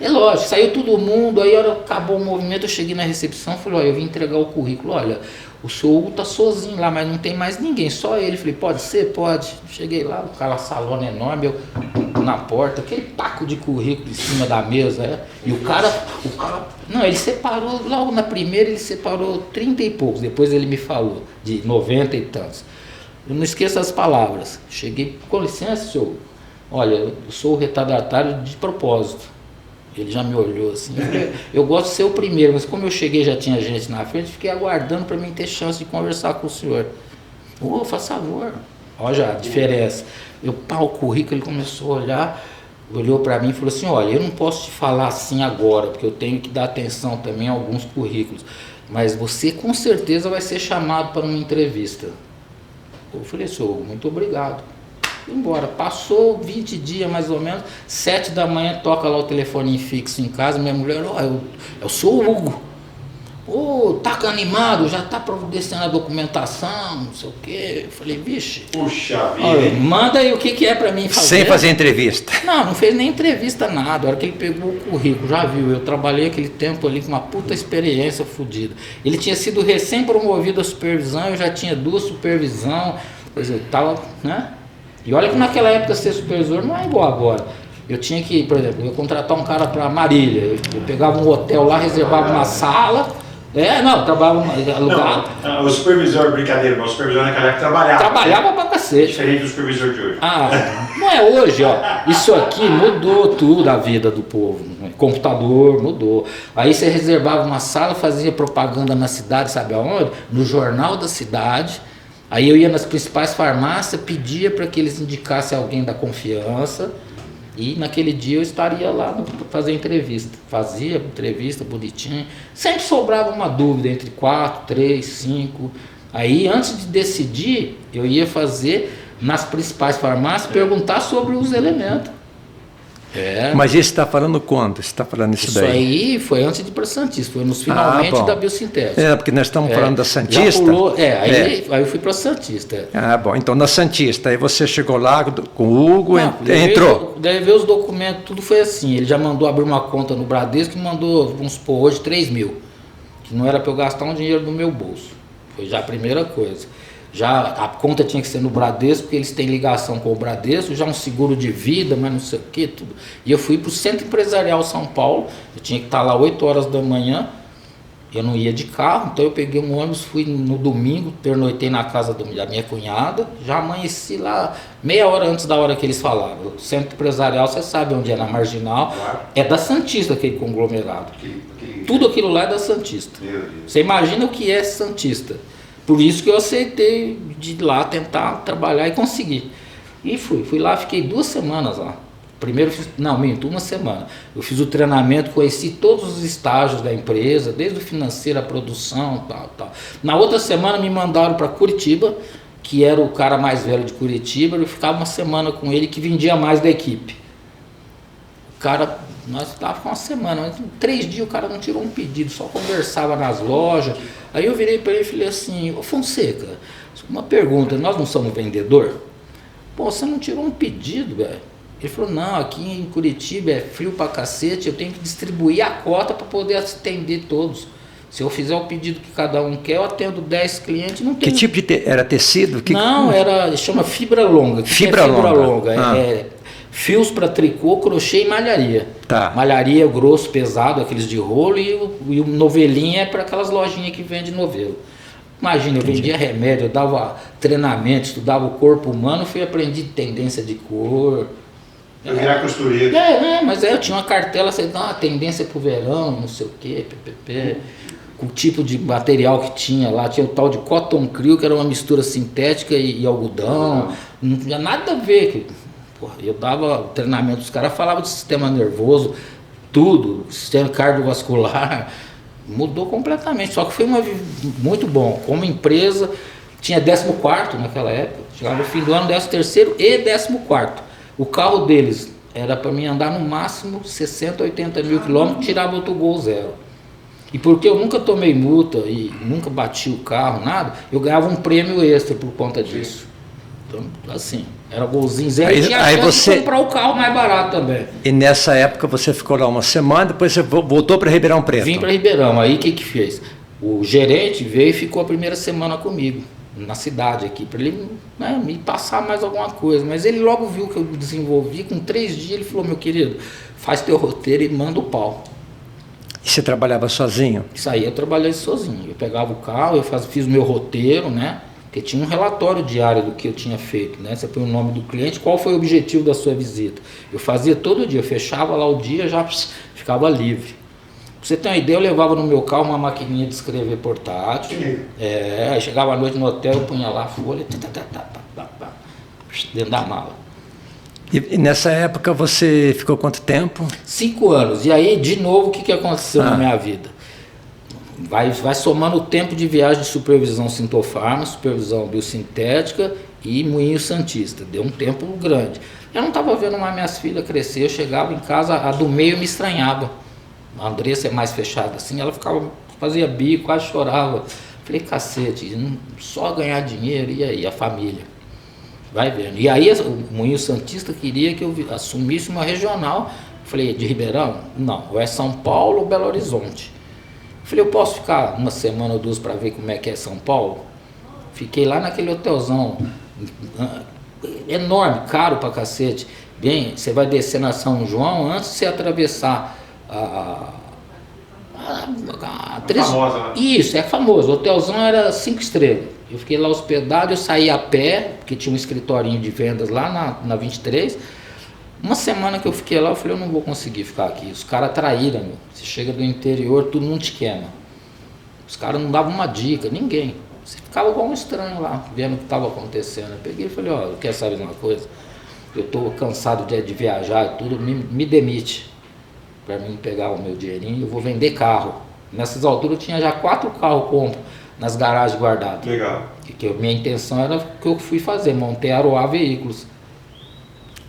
É lógico, saiu todo mundo, aí acabou o movimento, eu cheguei na recepção, falei, olha, eu vim entregar o currículo, olha, o senhor Hugo tá sozinho lá, mas não tem mais ninguém, só ele. Falei, pode ser? Pode. Cheguei lá, o cara, salão enorme, eu na porta, aquele taco de currículo em cima da mesa, e o cara, não, ele separou, logo na primeira ele separou 30 e poucos, depois ele me falou, de 90 e tantos. Eu não esqueço as palavras. Cheguei, com licença, senhor, olha, eu sou o retardatário de propósito. Ele já me olhou assim, eu gosto de ser o primeiro, mas como eu cheguei já tinha gente na frente, fiquei aguardando para mim ter chance de conversar com o senhor. Ô, faz favor. Olha já a diferença. O currículo, ele começou a olhar, olhou para mim e falou assim, olha, eu não posso te falar assim agora, porque eu tenho que dar atenção também a alguns currículos, mas você com certeza vai ser chamado para uma entrevista. Eu falei, senhor, muito obrigado. Fui embora. Passou 20 dias mais ou menos, 7 da manhã, toca lá o telefone fixo em casa, minha mulher, eu sou o Hugo. Tá animado, já tá providenciando a documentação, não sei o quê. Eu falei, vixe. Puxa vida. Manda aí o que é para mim fazer. Sem fazer entrevista. Não fez nem entrevista, nada. A hora que ele pegou o currículo, já viu, eu trabalhei aquele tempo ali com uma puta experiência fodida. Ele tinha sido recém-promovido a supervisão, eu já tinha 2 supervisão, pois eu tava, né? E olha que naquela época ser supervisor não é igual agora. Eu tinha que, por exemplo, eu contratar um cara para Marília, eu pegava um hotel lá, reservava uma sala, trabalhava alugado. Não, o supervisor, brincadeira, mas o supervisor naquela época trabalhava. Trabalhava pra cacete. Diferente do supervisor de hoje. Não é hoje, ó. Isso aqui mudou tudo a vida do povo. Computador mudou. Aí você reservava uma sala, fazia propaganda na cidade, sabe aonde? No jornal da cidade. Aí eu ia nas principais farmácias, pedia para que eles indicassem alguém da confiança. E naquele dia eu estaria lá para fazer entrevista. Fazia entrevista bonitinho. Sempre sobrava uma dúvida entre 4, 3, 5. Aí antes de decidir, eu ia fazer nas principais farmácias, perguntar sobre os elementos. Mas isso está falando quando? Você está falando isso daí? Isso aí foi antes de ir para Santista, foi nos finalmente da Biosintética. Porque nós estamos falando da Santista. Já pulou, aí eu fui para Santista. Bom, então na Santista, aí você chegou lá com o Hugo, entrou. Daí veio os documentos, tudo foi assim, ele já mandou abrir uma conta no Bradesco e mandou, vamos supor, hoje 3 mil, que não era para eu gastar um dinheiro do meu bolso, foi já a primeira coisa. Já a conta tinha que ser no Bradesco, porque eles têm ligação com o Bradesco, já um seguro de vida, mas não sei o que, tudo. E eu fui para o Centro Empresarial São Paulo, eu tinha que estar lá 8 horas da manhã, eu não ia de carro, então eu peguei um ônibus, fui no domingo, pernoitei na casa da minha cunhada, já amanheci lá meia hora antes da hora que eles falaram. O Centro Empresarial, você sabe onde é, na Marginal, é da Santista aquele conglomerado. Tudo aquilo lá é da Santista. Você imagina o que é Santista. Por isso que eu aceitei de ir lá tentar trabalhar e conseguir. E fui lá, fiquei 2 semanas lá. Primeiro uma semana. Eu fiz o treinamento, conheci todos os estágios da empresa, desde o financeiro, a produção, tal. Na outra semana me mandaram para Curitiba, que era o cara mais velho de Curitiba, eu ficava uma semana com ele, que vendia mais da equipe. O cara, nós estávamos com uma semana, mas em 3 dias o cara não tirou um pedido, só conversava nas lojas. Aí eu virei para ele e falei assim, ô Fonseca, uma pergunta, nós não somos vendedor? Pô, você não tirou um pedido, velho? Ele falou, não, aqui em Curitiba é frio pra cacete, eu tenho que distribuir a cota para poder atender todos. Se eu fizer o pedido que cada um quer, eu atendo 10 clientes, não tem... Que tipo de era tecido? Não, chama fibra longa. Fibra longa. Fios para tricô, crochê e malharia. Tá. Malharia grosso, pesado, aqueles de rolo, e o novelinha é para aquelas lojinhas que vendem novelo. Imagina, eu vendia remédio, eu dava treinamento, estudava o corpo humano, aprendi tendência de cor. Eu virar costureiro. Mas eu tinha uma cartela, você dá uma tendência pro verão, não sei o que, com o tipo de material que tinha lá, tinha o tal de cotton creel, que era uma mistura sintética e algodão, não tinha nada a ver. Porra, eu dava treinamento, os caras falavam de sistema nervoso, tudo, sistema cardiovascular, mudou completamente, só que foi muito bom. Como empresa, tinha 14º naquela época, chegava no fim do ano, 13º e 14º. O carro deles era para mim andar no máximo 60, 80 mil quilômetros, tirava outro Gol 0. E porque eu nunca tomei multa e nunca bati o carro, nada, eu ganhava um prêmio extra por conta disso. Então, assim, era Golzinho 0 e tinha a chance de comprar o carro mais barato também. E nessa época você ficou lá uma semana, depois você voltou para Ribeirão Preto? Vim para Ribeirão, aí o que fez? O gerente veio e ficou a primeira semana comigo, na cidade aqui, para ele me passar mais alguma coisa. Mas ele logo viu que eu desenvolvi, com 3 dias ele falou, meu querido, faz teu roteiro e manda o pau. E você trabalhava sozinho? Isso aí eu trabalhei sozinho. Eu pegava o carro, eu fiz o meu roteiro, né? Porque tinha um relatório diário do que eu tinha feito, né? Você põe o nome do cliente, qual foi o objetivo da sua visita. Eu fazia todo dia, eu fechava lá o dia, já ficava livre. Pra você ter uma ideia, eu levava no meu carro uma maquininha de escrever portátil. Aí chegava à noite no hotel, eu punha lá a folha, dentro da mala. E nessa época você ficou quanto tempo? 5 anos. E aí, de novo, o que aconteceu na minha vida? Vai somando o tempo de viagem de supervisão Sintofarma, supervisão biosintética e Moinho Santista. Deu um tempo grande. Eu não estava vendo mais minhas filhas crescer. Eu chegava em casa, a do meio me estranhava. A Andressa é mais fechada assim, ela fazia bico, quase chorava. Falei, cacete, só ganhar dinheiro, e aí, a família? Vai vendo. E aí o Moinho Santista queria que eu assumisse uma regional. Falei, de Ribeirão? Não, ou é São Paulo ou Belo Horizonte. Falei, eu posso ficar uma semana ou 2 para ver como é que é São Paulo? Fiquei lá naquele hotelzão enorme, caro pra cacete. Bem, você vai descer na São João antes de você atravessar a famosa, né? Isso, é famoso. O hotelzão era 5 estrelas. Eu fiquei lá hospedado, eu saí a pé, porque tinha um escritorinho de vendas lá na 23. Uma semana que eu fiquei lá, eu falei, eu não vou conseguir ficar aqui. Os caras traíram, meu. Você chega do interior, tudo não te queima. Os caras não davam uma dica, ninguém. Você ficava igual um estranho lá, vendo o que estava acontecendo. Eu peguei e falei, ó, quer saber de uma coisa? Eu estou cansado de viajar e tudo, me demite. Para mim pegar o meu dinheirinho, eu vou vender carro. Nessas alturas eu tinha já 4 carros compros nas garagens guardadas. Legal. Que minha intenção era o que eu fui fazer, montei a Aroá Veículos.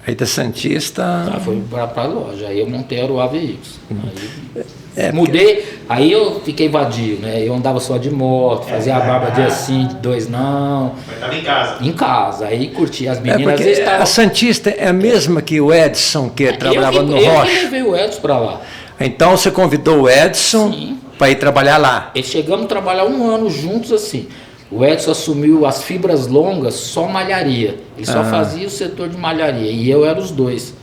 Aí da Santista... Foi para a loja, aí eu montei a Aroá Veículos. Aí, mudei, aí eu fiquei vadio, né? Eu andava só de moto, fazia a barba dia sim, 2 não. Mas estava em casa. Em casa, aí curtia as meninas. Às vezes a Santista é a mesma que o Edson, que trabalhava no Rocha. Eu levei o Edson para lá. Então você convidou o Edson para ir trabalhar lá? E chegamos a trabalhar 1 ano juntos assim. O Edson assumiu as fibras longas, só malharia. Ele só fazia o setor de malharia e eu era os 2.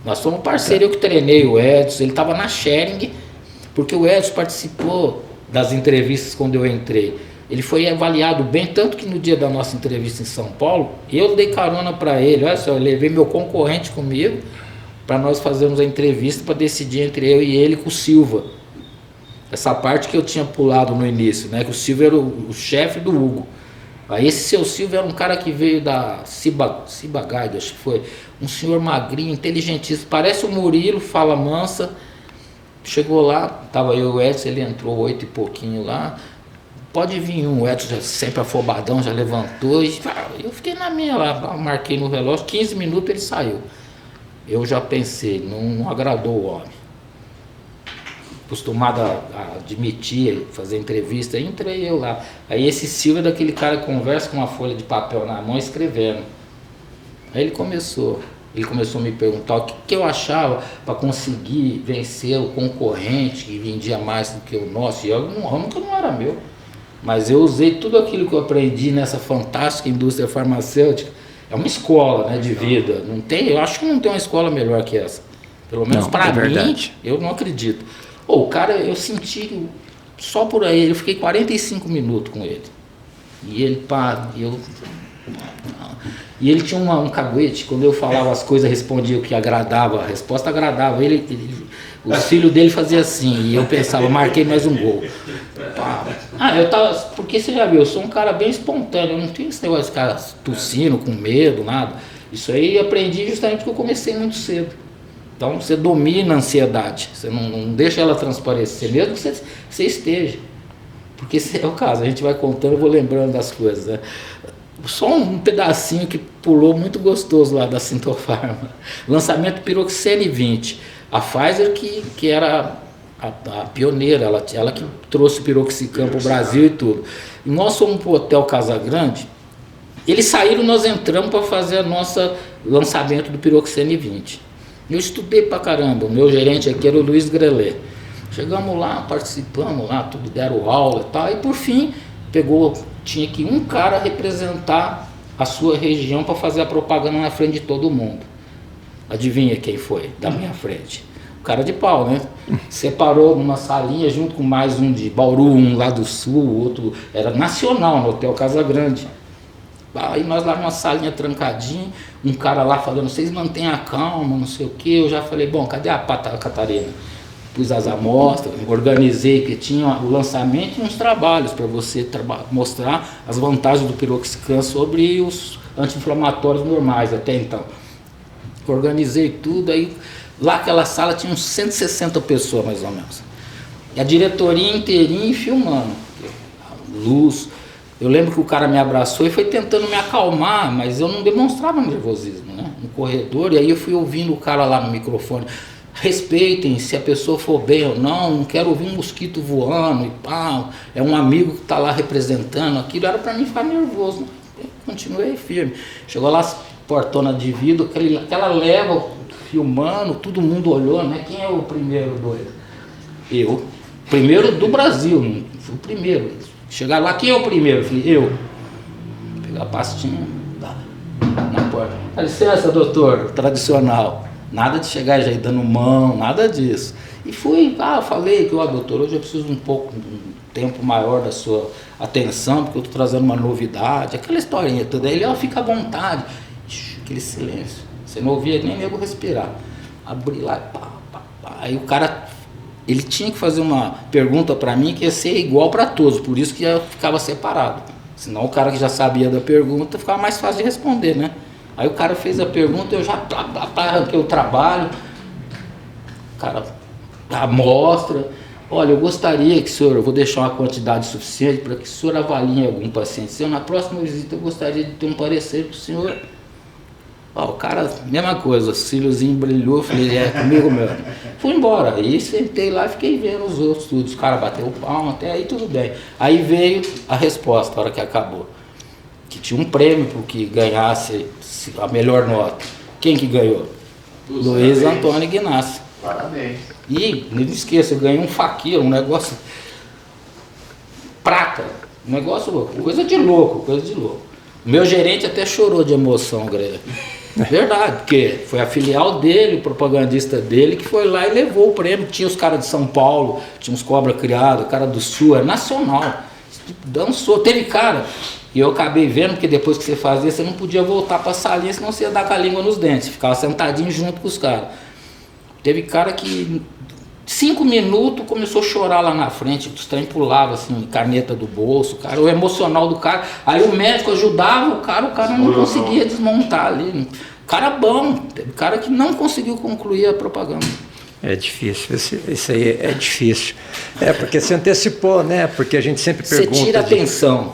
Nós somos parceiros, eu que treinei o Edson, ele estava na Schering, porque o Edson participou das entrevistas quando eu entrei. Ele foi avaliado bem, tanto que no dia da nossa entrevista em São Paulo, eu dei carona para ele. Olha só, eu levei meu concorrente comigo para nós fazermos a entrevista para decidir entre eu e ele com o Silva. Essa parte que eu tinha pulado no início, né? Que o Silva era o chefe do Hugo. Aí esse seu Silva era um cara que veio da Ciba-Geiger, acho que foi. Um senhor magrinho, inteligentíssimo, parece o Murilo, fala mansa. Chegou lá, tava eu e o Edson, ele entrou 8 e pouquinho lá. Pode vir o Edson já sempre afobadão, já levantou. E eu fiquei na minha lá, marquei no relógio, 15 minutos ele saiu. Eu já pensei, não agradou o homem. Acostumado a admitir, fazer entrevista, aí entrei eu lá. Aí esse Silva é daquele cara que conversa com uma folha de papel na mão escrevendo. Aí ele começou, ele começou a me perguntar o que eu achava para conseguir vencer o concorrente que vendia mais do que o nosso, e eu num ramo que não era meu. Mas eu usei tudo aquilo que eu aprendi nessa fantástica indústria farmacêutica. É uma escola, né, de vida. Não tem, eu acho que não tem uma escola melhor que essa. Pelo menos para mim, eu não acredito. O cara, eu senti só por aí, eu fiquei 45 minutos com ele. E ele, e ele tinha um caguete, quando eu falava as coisas, respondia o que agradava, a resposta agradava. O filho dele fazia assim, e eu pensava, marquei mais um gol. Porque você já viu, eu sou um cara bem espontâneo, eu não tenho esse negócio de ficar tossindo, com medo, nada. Isso aí eu aprendi justamente porque eu comecei muito cedo. Então você domina a ansiedade, você não deixa ela transparecer, mesmo que você esteja. Porque esse é o caso, a gente vai contando, eu vou lembrando das coisas, né? Só um pedacinho que pulou muito gostoso lá da Sintofarma. Lançamento Piroxene 20. A Pfizer que era a pioneira, ela que trouxe o Piroxicam para o Brasil e tudo. E nós fomos para o Hotel Casagrande, eles saíram, nós entramos para fazer o nosso lançamento do Piroxene 20. Eu estudei pra caramba, o meu gerente aqui era o Luiz Grelé. Chegamos lá, participamos lá, tudo deram aula e tal, e por fim tinha que um cara representar a sua região para fazer a propaganda na frente de todo mundo. Adivinha quem foi da minha frente? O cara de pau, né? Separou numa salinha junto com mais um de Bauru, um lá do sul, o outro era nacional, no Hotel Casagrande. Aí nós lá numa salinha trancadinha, um cara lá falando, vocês mantenham a calma, não sei o que. Eu já falei, bom, cadê a Catarina? Pus as amostras, organizei que tinha o lançamento e uns trabalhos para você mostrar as vantagens do Piroxicam sobre os anti-inflamatórios normais até então. Organizei tudo, aí lá aquela sala tinha uns 160 pessoas mais ou menos. E a diretoria inteirinha filmando, luz. Eu lembro que o cara me abraçou e foi tentando me acalmar, mas eu não demonstrava nervosismo, né? No corredor, e aí eu fui ouvindo o cara lá no microfone. Respeitem se a pessoa for bem ou não quero ouvir um mosquito voando e pá, é um amigo que está lá representando, aquilo era para mim ficar nervoso. Eu continuei firme. Chegou lá, portona de vidro, aquela leva filmando, todo mundo olhou, né? Quem é o primeiro doido? Eu. Primeiro do Brasil, fui o primeiro. Chegar lá, quem é o primeiro? Eu falei, eu. Pegar a pastinha, na porta. Dá licença, doutor, tradicional. Nada de chegar já aí dando mão, nada disso. E fui, falei que, doutor, hoje eu preciso um tempo maior da sua atenção, porque eu estou trazendo uma novidade, aquela historinha toda. Aí ele, fica à vontade. Aquele silêncio. Você não ouvia nem nego respirar. Abri lá e pá. Aí o cara, ele tinha que fazer uma pergunta para mim que ia ser igual para todos, por isso que eu ficava separado. Senão o cara que já sabia da pergunta ficava mais fácil de responder, né? Aí o cara fez a pergunta, eu já arranquei o trabalho, o cara amostra, olha, eu gostaria que o senhor, eu vou deixar uma quantidade suficiente para que o senhor avalie algum paciente seu, na próxima visita eu gostaria de ter um parecer para o senhor. O cara, mesma coisa, o cíliozinho brilhou, falei, é comigo mesmo. Fui embora, aí sentei lá e fiquei vendo os outros tudo, os caras bateram palma, até aí tudo bem. Aí veio a resposta, a hora que acabou. Que tinha um prêmio para que ganhasse a melhor nota. Quem que ganhou? Luiz Antônio Ignacio. Parabéns. E, não esqueça, eu ganhei um faqueiro, um negócio prata, um negócio louco, coisa de louco. O meu gerente até chorou de emoção, Greg. Verdade, porque foi a filial dele, o propagandista dele, que foi lá e levou o prêmio. Tinha os caras de São Paulo, tinha uns cobra criados, o cara do Sul, era nacional. Dançou, teve cara. E eu acabei vendo, porque depois que você fazia, você não podia voltar para a salinha, senão você ia dar com a língua nos dentes. Ficava sentadinho junto com os caras. Teve cara que 5 minutos começou a chorar lá na frente, os trem pulava assim, caneta do bolso, cara, o emocional do cara. Aí o médico ajudava o cara não conseguia desmontar ali. Cara bom, teve cara que não conseguiu concluir a propaganda. É difícil, isso aí é difícil. Porque você antecipou, né? Porque a gente sempre pergunta... Você tira a atenção.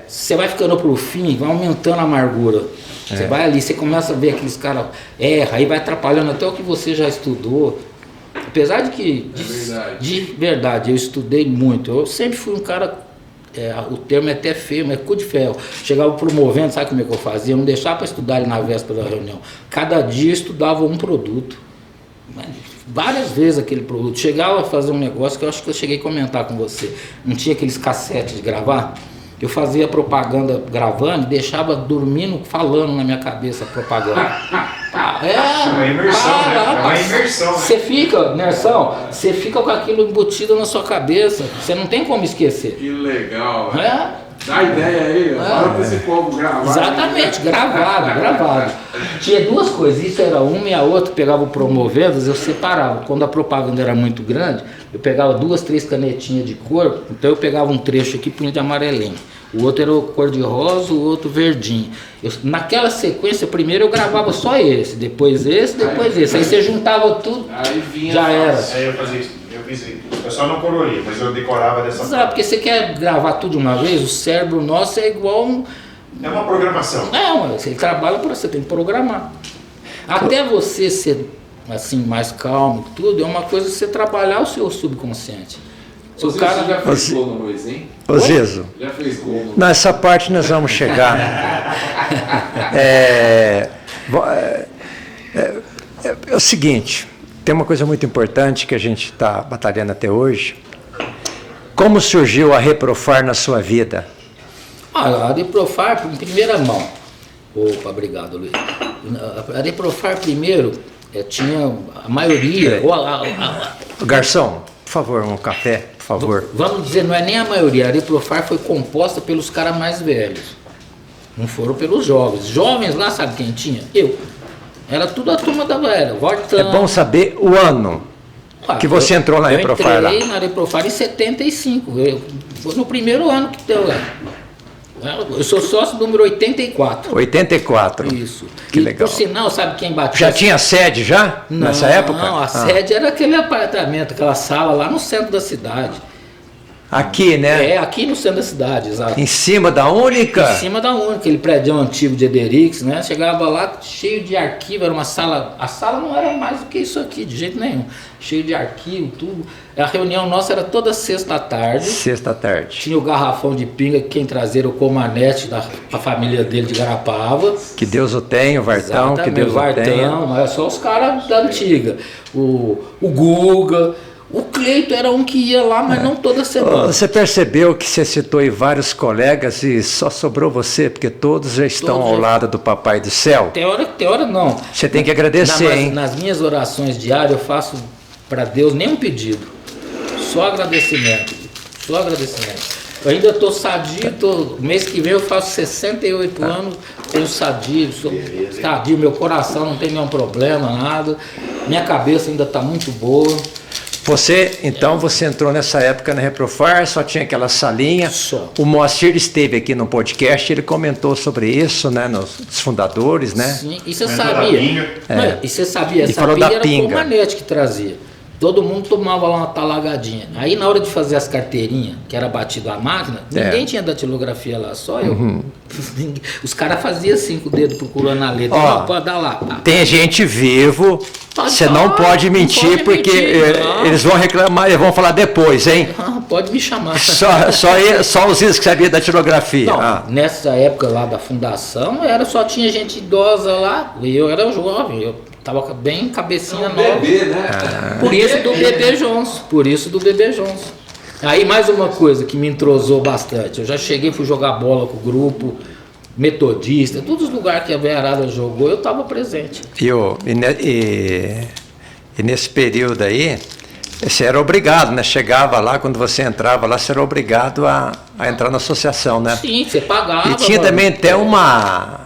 Você vai ficando pro fim, vai aumentando a amargura. Você vai ali, você começa a ver aqueles caras... aí vai atrapalhando até o que você já estudou. Apesar de que... De verdade, eu estudei muito. Eu sempre fui um cara o termo é até feio, mas é cu de ferro. Chegava promovendo, sabe como é que eu fazia? Eu não deixava para estudar ele na véspera da reunião. Cada dia eu estudava um produto. Várias vezes aquele produto. Chegava a fazer um negócio que eu acho que eu cheguei a comentar com você. Não tinha aqueles cassetes de gravar? Eu fazia propaganda gravando e deixava dormindo, falando na minha cabeça a propaganda. É uma imersão, né? É uma imersão, né? Você fica, Nersão, você fica com aquilo embutido na sua cabeça. Você não tem como esquecer. Que legal, velho. É? Dá ideia aí, fala pra esse povo gravar. Exatamente, gravado. Tinha duas coisas, isso era uma e a outra, pegava o promovendas, eu separava. Quando a propaganda era muito grande, eu pegava 2, 3 canetinhas de cor, então eu pegava um trecho aqui e punha de amarelinho. O outro era o cor de rosa, o outro verdinho. Naquela sequência, primeiro eu gravava só esse, depois esse, depois esse. Aí você juntava tudo, Aí vinha já era. Aí eu fazia isso, eu fiz isso. Eu só não coloria, mas eu decorava dessa Sabe, forma. porque você quer gravar tudo de uma vez, o cérebro nosso é igual um... É uma programação. Não, ele trabalha para você, tem que programar. Até você ser assim, mais calmo, tudo, é uma coisa você trabalhar o seu subconsciente. Se o Você cara já fez gol no Luizinho? Ô Zizo, Já fez gol no nessa parte nós vamos chegar. É o seguinte, tem uma coisa muito importante que a gente está batalhando até hoje. Como surgiu a Reprofar na sua vida? A Reprofar, em primeira mão. Opa, obrigado, Luiz. A Reprofar, primeiro, tinha a maioria. Garçom, por favor, um café, por favor. Vamos dizer, não é nem a maioria. A Reprofar foi composta pelos caras mais velhos. Não foram pelos jovens. Jovens lá, sabe quem tinha? Eu. Era tudo a turma da velha. Vortão. É bom saber o ano que você entrou na Reprofar lá. Eu entrei na Reprofar em 75. Foi no primeiro ano que deu lá. Eu sou sócio número 84. 84. Isso. Que E legal. por sinal, sabe quem bateu? Já tinha sede já? Não, nessa época? Não, a sede era aquele apartamento, aquela sala lá no centro da cidade. Aqui, né? É, aqui no centro da cidade, exato. Em cima da única? Em cima da única, aquele prédio antigo de Ederix, né? Chegava lá cheio de arquivo, era uma sala. A sala não era mais do que isso aqui, de jeito nenhum. Cheio de arquivo, tudo. A reunião nossa era toda sexta à tarde. Sexta à tarde. Tinha o garrafão de pinga que quem trazia era o Comanete da família dele de Garapava. Que Deus o tenha, o Vartão, Exatamente, que Deus o tenha. Vartão, mas é só os caras da antiga. O Guga. O Cleito era um que ia lá, mas não toda semana. Você percebeu que você citou aí vários colegas e só sobrou você, porque todos já estão ao lado do Papai do Céu? Teora não. Você tem que agradecer, hein? Nas minhas orações diárias eu faço para Deus nenhum pedido. Só agradecimento. Só agradecimento. Eu ainda estou sadio, mês que vem eu faço 68 anos, tenho sadio, sou sadio, meu coração não tem nenhum problema, nada. Minha cabeça ainda está muito boa. Então você entrou nessa época na Reprofar, só tinha aquela salinha. Só. O Moacir esteve aqui no podcast, ele comentou sobre isso, né, nos fundadores, né? Sim, e você Comentou sabia. da pinga. E você sabia, E essa falou pinga da era pinga. o Comanete que trazia. Todo mundo tomava lá uma talagadinha. Aí na hora de fazer as carteirinhas, que era batido a máquina, ninguém tinha datilografia lá, só eu. Os caras faziam assim com o dedo procurando a letra. Ó, Não, pode dar lá. Tem gente vivo, você não pode mentir, porque não. eles vão reclamar, eles vão falar depois, hein? Pode me chamar. Só os que sabiam da datilografia. Não, nessa época lá da fundação, só tinha gente idosa lá, e eu era jovem, eu tava bem cabecinha nova. bebê, né? Por isso do Bebê Johnson. Aí mais uma coisa que me entrosou bastante, eu já cheguei, fui jogar bola com o grupo, metodista, todos os lugares que a Veiarada jogou, eu estava presente. E nesse período aí, você era obrigado, né? Chegava lá, quando você entrava lá, você era obrigado a entrar na associação, né? Sim, você pagava. E tinha também até uma...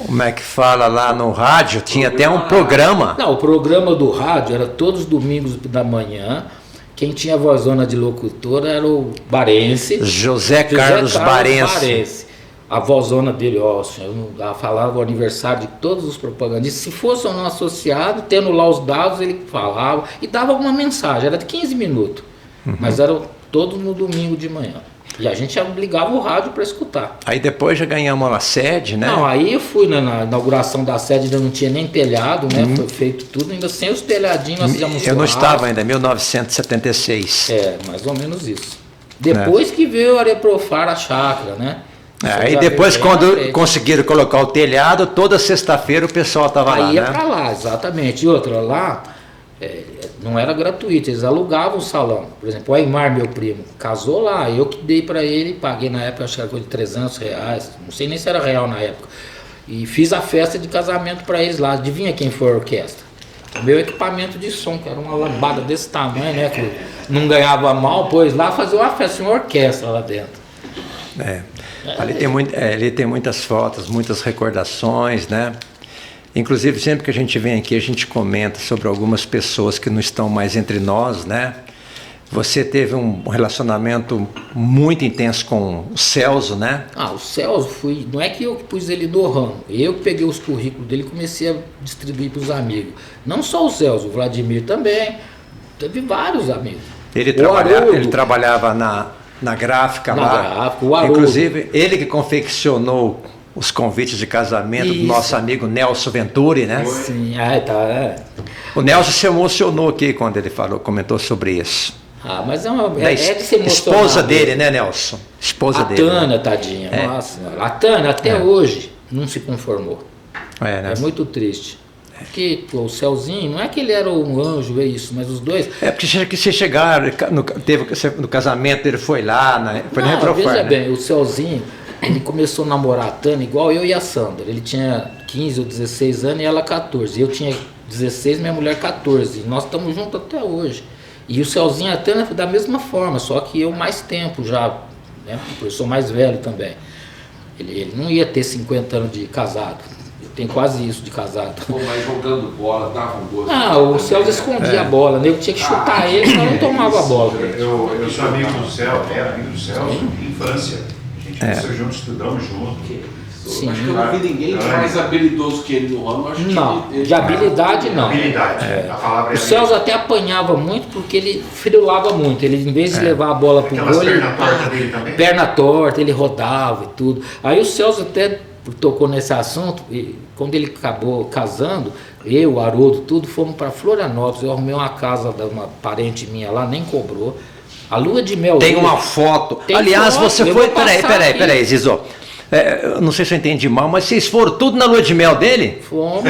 Como é que fala lá no rádio? Tinha até um programa. Não, o programa do rádio era todos os domingos da manhã. Quem tinha a vozona de locutor era o Barense. José Carlos Barense. A vozona dele, ela falava o aniversário de todos os propagandistas. Se fosse ou não associado, tendo lá os dados, ele falava e dava uma mensagem. Era de 15 minutos, mas era todo no domingo de manhã. E a gente ligava o rádio para escutar. Aí depois já ganhamos a sede, né? Não, aí eu fui na inauguração da sede, ainda não tinha nem telhado, né? Foi feito tudo, ainda sem os telhadinhos nós fizemos Eu não churrasco. estava ainda, 1976. Mais ou menos isso. Depois que veio o Areprofar, a chácara, né? Aí depois, quando conseguiram colocar o telhado, toda sexta-feira o pessoal estava lá, aí ia né? para lá, exatamente. E outra, lá não era gratuito, eles alugavam o salão. Por exemplo, o Aymar, meu primo, casou lá, eu que dei para ele, paguei na época, acho que era coisa de R$300, não sei nem se era real na época. E fiz a festa de casamento para eles lá. Adivinha quem foi a orquestra? O meu equipamento de som, que era uma lambada desse tamanho, né? Que não ganhava mal, pois lá fazer uma festa, uma orquestra lá dentro. Ali tem muitas fotos, muitas recordações, né? Inclusive, sempre que a gente vem aqui, a gente comenta sobre algumas pessoas que não estão mais entre nós, né? Você teve um relacionamento muito intenso com o Celso, né? O Celso, não é que eu que pus ele no ramo, eu que peguei os currículos dele e comecei a distribuir para os amigos. Não só o Celso, o Vladimir também, teve vários amigos. Ele trabalhava na gráfica na lá. Gráfica, o Haroldo. Inclusive, ele que confeccionou os convites de casamento do nosso amigo Nelson Venturi, né? Sim, O Nelson se emocionou aqui quando ele comentou sobre isso. Mas é de se emocionar. Esposa dele, né, Nelson? Esposa dele. A Tânia, né? tadinha. Nossa, a Tânia até hoje não se conformou. Né? É muito triste. Porque o Celzinho, não é que ele era um anjo, é isso, mas os dois... Porque vocês chegaram, no casamento ele foi lá, né? Foi na Reprofar, veja né? bem, o Celzinho, ele começou a namorar a Tânia igual eu e a Sandra. Ele tinha 15 ou 16 anos e ela 14. Eu tinha 16, minha mulher 14. Nós estamos juntos até hoje. E o Celzinho e a Tânia da mesma forma, só que eu mais tempo já, né? Porque eu sou mais velho também. Ele não ia ter 50 anos de casado. Eu tenho quase isso de casado. Mas jogando bola dava um gosto. O Celso escondia a bola, né? Eu tinha que chutar ele, senão não tomava a bola. Eu sou amigo do Celso, amigo do Celso de infância. A gente cresceu junto, estudamos junto. Sim. Acho que eu não vi ninguém mais habilidoso que ele no ramo. Acho que de habilidade não. A palavra o Celso até apanhava muito porque ele frilava muito. Ele, em vez de levar a bola pro gol, ele perna torta, ele rodava e tudo. Aí o Celso até tocou nesse assunto, e quando ele acabou casando, eu, o Haroldo, tudo, fomos para Florianópolis. Eu arrumei uma casa de uma parente minha lá, nem cobrou. A lua de mel. Tem uma foto. Aliás, você foi. Peraí, Zizo. Eu não sei se eu entendi mal, mas vocês foram tudo na lua de mel dele? Fomos.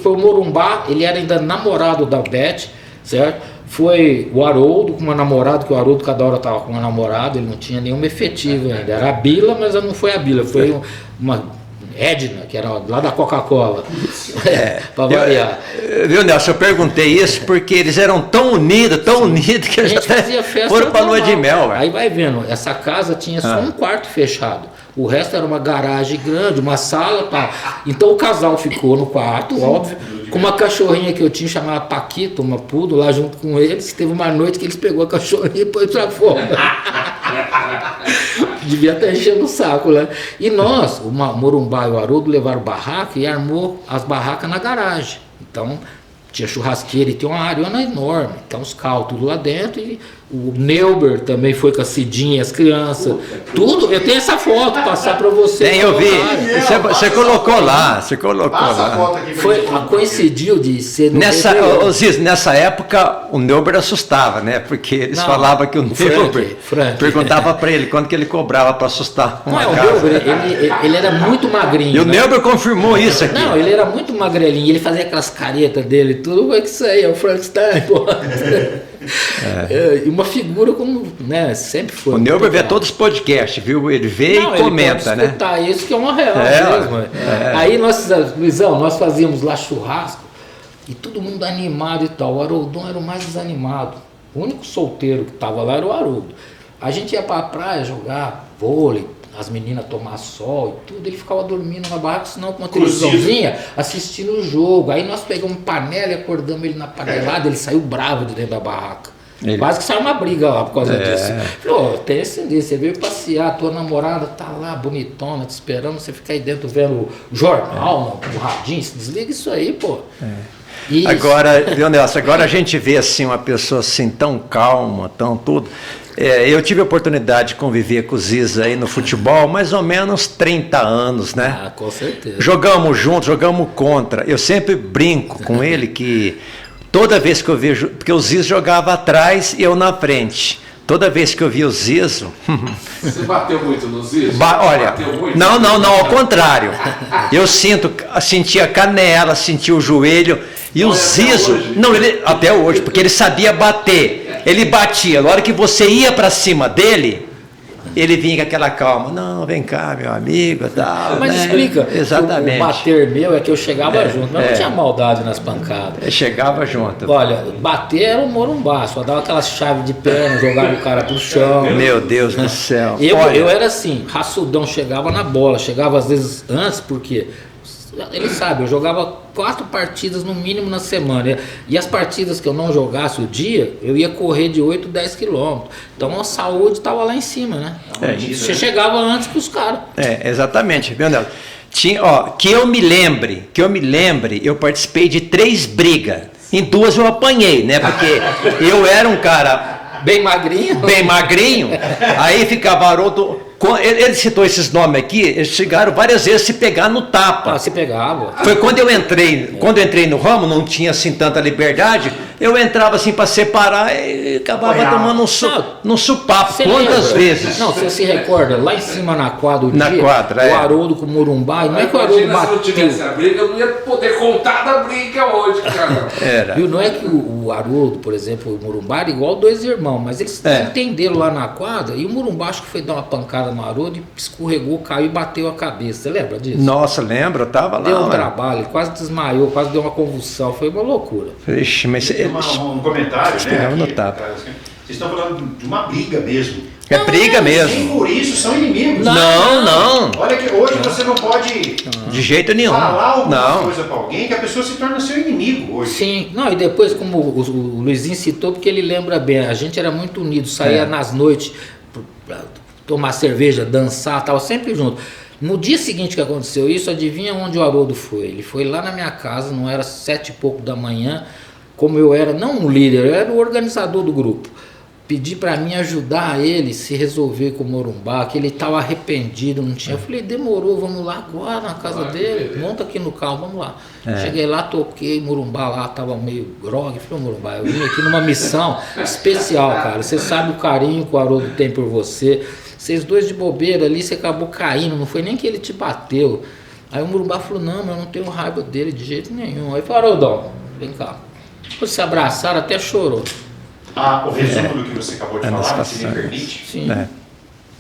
Foi o Morumbá, ele era ainda namorado da Beth, certo? Foi o Haroldo com uma namorada, que o Haroldo cada hora estava com uma namorada, ele não tinha nenhum efetivo ainda. Era a Bila, mas não foi a Bila, foi uma Edna, que era lá da Coca-Cola. Para variar. Viu, Nelson? Eu perguntei isso porque eles eram tão unidos, que a gente fazia festa. Foram para a lua de mel. Aí vai vendo, essa casa tinha só um quarto fechado. O resto era uma garagem grande, uma sala e tal. Então o casal ficou no quarto, óbvio, com uma cachorrinha que eu tinha, chamada Paquita, uma poodle, lá junto com eles. Teve uma noite que eles pegou a cachorrinha e pôs pra fora. Devia estar enchendo o saco, né? E nós, o Morumbá e o Haroldo, levaram barraca e armou as barracas na garagem. Então, tinha churrasqueira e tinha uma areona enorme. Então, os carros tudo lá dentro. E o Neuber também foi com a Cidinha, as crianças. Tudo. Eu tenho essa foto, passar para você. Eu vi. Você colocou lá. Você colocou lá. Coincidiu de ser no nessa época, o Neuber assustava, né? Porque eles falavam que o Neuber perguntava para ele quanto que ele cobrava para assustar uma casa. O Neuber, ele era muito magrinho. E o Neuber confirmou isso aqui. Não, ele era muito magrelinho. Ele fazia aquelas caretas dele, tudo. Como é que isso aí? É o Frankenstein, pô. E uma figura como, né, sempre foi. O Neuber vê todos os podcasts, viu? Ele vê e comenta, né? Escutar isso que é uma real mesmo. Aí Luizão, nós fazíamos lá churrasco e todo mundo animado e tal. O Haroldão era o mais desanimado. O único solteiro que estava lá era o Haroldo. A gente ia para a praia jogar vôlei, as meninas tomar sol e tudo, ele ficava dormindo na barraca, senão com uma televisãozinha, assistindo o jogo. Aí nós pegamos panela e acordamos ele na panelada, ele saiu bravo de dentro da barraca. Quase que saiu uma briga lá por causa disso. Falei, tem esse dia, você veio passear, tua namorada tá lá, bonitona, te esperando, você fica aí dentro vendo o jornal, no radinho, se desliga isso aí, pô. Agora, viu, Nelson, agora a gente vê assim uma pessoa assim tão calma, tão tudo. Eu tive a oportunidade de conviver com o Ziza aí no futebol, mais ou menos 30 anos, né? Com certeza. Jogamos juntos, jogamos contra. Eu sempre brinco com ele que toda vez que eu vejo, porque o Ziza jogava atrás e eu na frente. Toda vez que eu via o Zizo... Você bateu muito no Zizo? Olha, Bateu muito? não, ao contrário. Eu sentia a canela, sentia o joelho, e o Zizo... Não, ele, até hoje, porque ele sabia bater. Ele batia, na hora que você ia para cima dele... Ele vinha com aquela calma, não, vem cá, meu amigo, tal. Mas né? explica, Exatamente. O bater meu é que eu chegava junto, mas não tinha maldade nas pancadas. Eu chegava junto. Olha, bater era um morumbá, só dava aquelas chaves de perna, jogava o cara pro chão. Meu Deus do céu. Eu era assim, raçudão, chegava na bola, chegava às vezes antes, porque ele sabe, eu jogava 4 partidas no mínimo na semana. E as partidas que eu não jogasse o dia, eu ia correr de 8, 10 quilômetros. Então a saúde estava lá em cima, né? Você chegava antes que os caras. Exatamente, meu Deus. Que eu me lembre, eu participei de 3 brigas. Em 2 eu apanhei, né? Porque eu era um cara bem magrinho, aí ficava Haroldo. Ele citou esses nomes aqui, eles chegaram várias vezes a se pegar no tapa. Se pegava. Foi quando eu entrei no ramo, não tinha assim tanta liberdade, eu entrava assim para separar e acabava tomando um supapo. Quantas vezes? Não, você se recorda, lá em cima na quadra, o Haroldo com o Morumbá, não é que o Haroldo bateu. Se não tivesse a briga, eu não ia poder contar da briga hoje, cara. Viu? Não é que o Haroldo, por exemplo, o Morumbá era igual 2 irmãos, mas eles entenderam lá na quadra, e o Morumbá acho que foi dar uma pancada no Haroldo e escorregou, caiu e bateu a cabeça. Você lembra disso? Nossa, lembro, eu tava lá. Deu um trabalho, quase desmaiou, quase deu uma convulsão, foi uma loucura. Vixe, mas um comentário, né? No tapa. Vocês estão falando de uma briga mesmo. Briga mesmo. Nem por isso são inimigos. Não. Olha que hoje você não pode de jeito nenhum. Falar alguma coisa para alguém que a pessoa se torna seu inimigo hoje. Sim, e depois, como o Luizinho citou, porque ele lembra bem, a gente era muito unido, saía nas noites pra tomar cerveja, dançar, tava sempre junto. No dia seguinte que aconteceu isso, adivinha onde o Haroldo foi? Ele foi lá na minha casa, não era 7 e pouco da manhã, como eu era, não um líder, eu era o organizador do grupo. Pedi para mim ajudar ele se resolver com o Morumbá, que ele estava arrependido, não tinha. Eu falei, demorou, vamos lá agora na casa dele, monta aqui no carro, vamos lá. Cheguei lá, toquei, Morumbá lá, estava meio grogue. Falei, Morumbá, eu vim aqui numa missão especial, cara. Você sabe o carinho que o Haroldo tem por você. Vocês dois de bobeira ali, você acabou caindo, não foi nem que ele te bateu. Aí o Morumbá falou, não, mas eu não tenho raiva dele de jeito nenhum. Aí falou, Haroldão, vem cá. Eles se abraçaram, até chorou. O resumo do que você acabou de falar, se me permite, sim.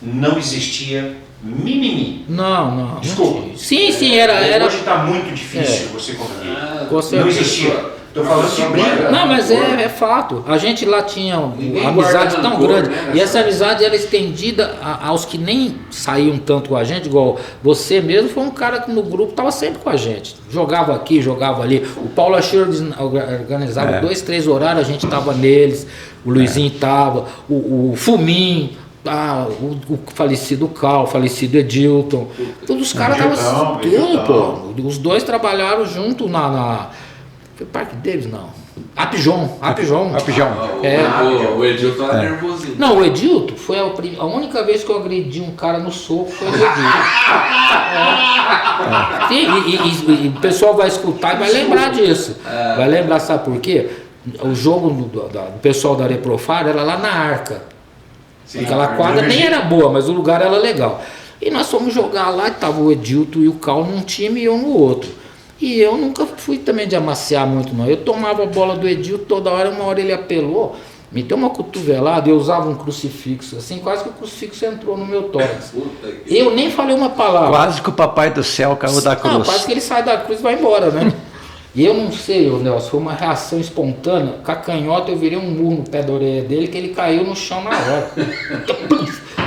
Não existia mimimi. Não. Desculpa. Sim, era. Hoje está muito difícil você conseguir. Não existia. Estou falando de briga. Não, mas é fato. A gente lá tinha uma amizade tão grande. E essa amizade era estendida aos que nem saíam tanto com a gente, igual você mesmo, foi um cara que no grupo estava sempre com a gente. Jogava aqui, jogava ali. O Paulo Acheiro organizava 2, 3 horários, a gente estava neles. O Luizinho estava. O Fuminho. O falecido Cal, o falecido Edilton. Todos os caras estavam. Os dois trabalharam junto Foi Parque Davis, não. Apijon. O Edilton era nervosinho. Não, o Edilton foi a única vez que eu agredi um cara no soco, foi o Edilton. E o pessoal vai escutar e vai lembrar disso. Vai lembrar, sabe por quê? O jogo do pessoal da Areprofar era lá na Arca. Sim, aquela quadra nem era boa, mas o lugar era legal. E nós fomos jogar lá, e tava o Edilton e o Cal num time e eu no outro. E eu nunca fui também de amaciar muito, não. Eu tomava a bola do Edilton toda hora, uma hora ele apelou, me deu uma cotovelada, eu usava um crucifixo, assim, quase que o crucifixo entrou no meu tórax. Eu nem falei uma palavra. Quase que o papai do céu caiu da cruz. Não, quase que ele sai da cruz e vai embora, né? E eu não sei, Nelson, foi uma reação espontânea. Com a canhota eu virei um murro no pé da orelha dele, que ele caiu no chão na hora.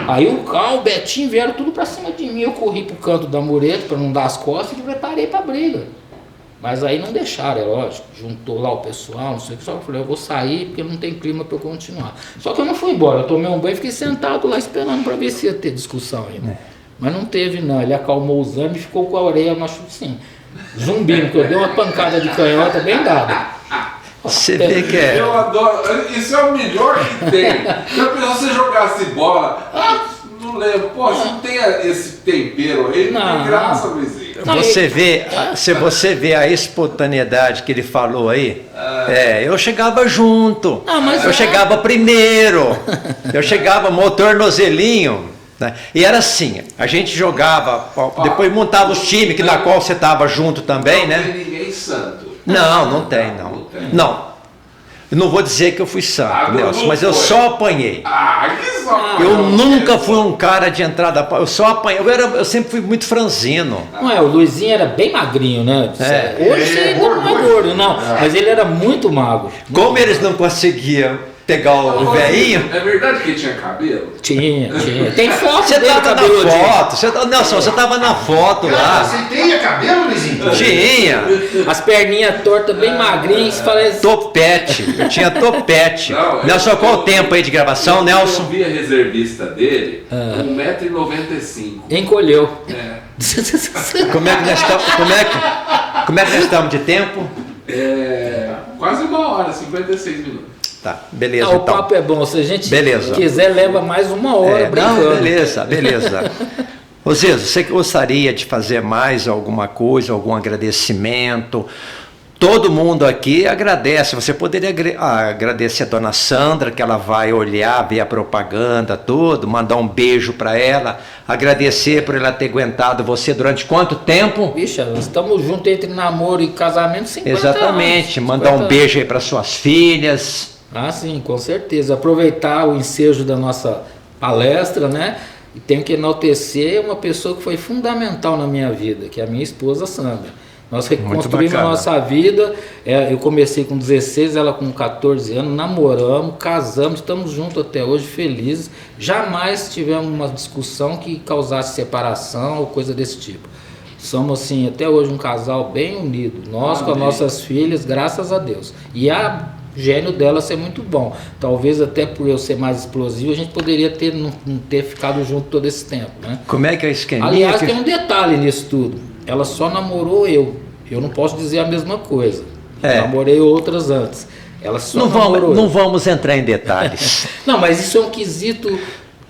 Aí o Cal, o Betinho vieram tudo pra cima de mim. Eu corri pro canto da mureta pra não dar as costas e me preparei pra briga. Mas aí não deixaram, é lógico. Juntou lá o pessoal, não sei o que. Só que eu falei, eu vou sair porque não tem clima pra eu continuar. Só que eu não fui embora, eu tomei um banho e fiquei sentado lá esperando pra ver se ia ter discussão ainda. Mas não teve não, ele acalmou os ânimos e ficou com a orelha machucada assim. Zumbindo, que eu dei uma pancada de canhota bem dada. Você vê que é. Eu adoro, isso é o melhor que tem. Já pensou se você jogasse bola? Não lembro, pô, se não tem esse tempero aí, não tem graça, Luizinho. se você vê a espontaneidade que ele falou aí, eu chegava junto, eu chegava primeiro, eu chegava motor nozelinho, né? E era assim, a gente jogava, depois montava os times que na qual você estava junto também, né? Não tem ninguém santo. Não tem. Não. Eu não vou dizer que eu fui santo, Nelson, mas eu só apanhei. Que só Eu nunca fui um cara de entrada, eu só apanhei. Eu sempre fui muito franzino. Não o Luizinho era bem magrinho, né? Hoje ele não é gordo, não. Mas ele era muito magro. Como eles não conseguiam pegar o velhinho... É verdade que ele tinha cabelo? Tinha. Tem foto Você dele, tava na cabelo foto, Nelson, você tava na foto lá. Você tinha cabelo, Luizinho? Tinha. As perninhas tortas, bem magrinhas, parece... Topete, eu tinha topete. Não, Nelson, qual o tempo aí de gravação, Nelson? Eu vi a reservista dele, 1,95 m. Encolheu. Como é que nós estamos de tempo? Quase 1 hora, 56 minutos. Tá, beleza, O então. papo é bom, se a gente Beleza. quiser, leva mais 1 hora brincando. Não, beleza. Ô Zezo, você gostaria de fazer mais alguma coisa, algum agradecimento? Todo mundo aqui agradece. Você poderia agradecer a dona Sandra, que ela vai olhar, ver a propaganda, tudo, mandar um beijo para ela, agradecer por ela ter aguentado você durante quanto tempo? Bicha, nós estamos juntos entre namoro e casamento 50 Exatamente, anos. mandar um beijo aí para suas filhas. Ah, sim, com certeza. Aproveitar o ensejo da nossa palestra, né? E tenho que enaltecer uma pessoa que foi fundamental na minha vida, que é a minha esposa Sandra. Nós reconstruímos a nossa vida. Eu comecei com 16, ela com 14 anos, namoramos, casamos, estamos juntos até hoje, felizes. Jamais tivemos uma discussão que causasse separação ou coisa desse tipo. Somos, assim, até hoje um casal bem unido. Nós com as nossas filhas, graças a Deus. E a gênio dela ser muito bom. Talvez até por eu ser mais explosivo, a gente poderia não ter ficado junto todo esse tempo, né? Como é que é o esqueminha? Aliás, tem um detalhe nisso tudo. Ela só namorou eu. Eu não posso dizer a mesma coisa. Eu namorei outras antes. Ela só namorou eu. Não vamos entrar em detalhes. Não, mas isso é um quesito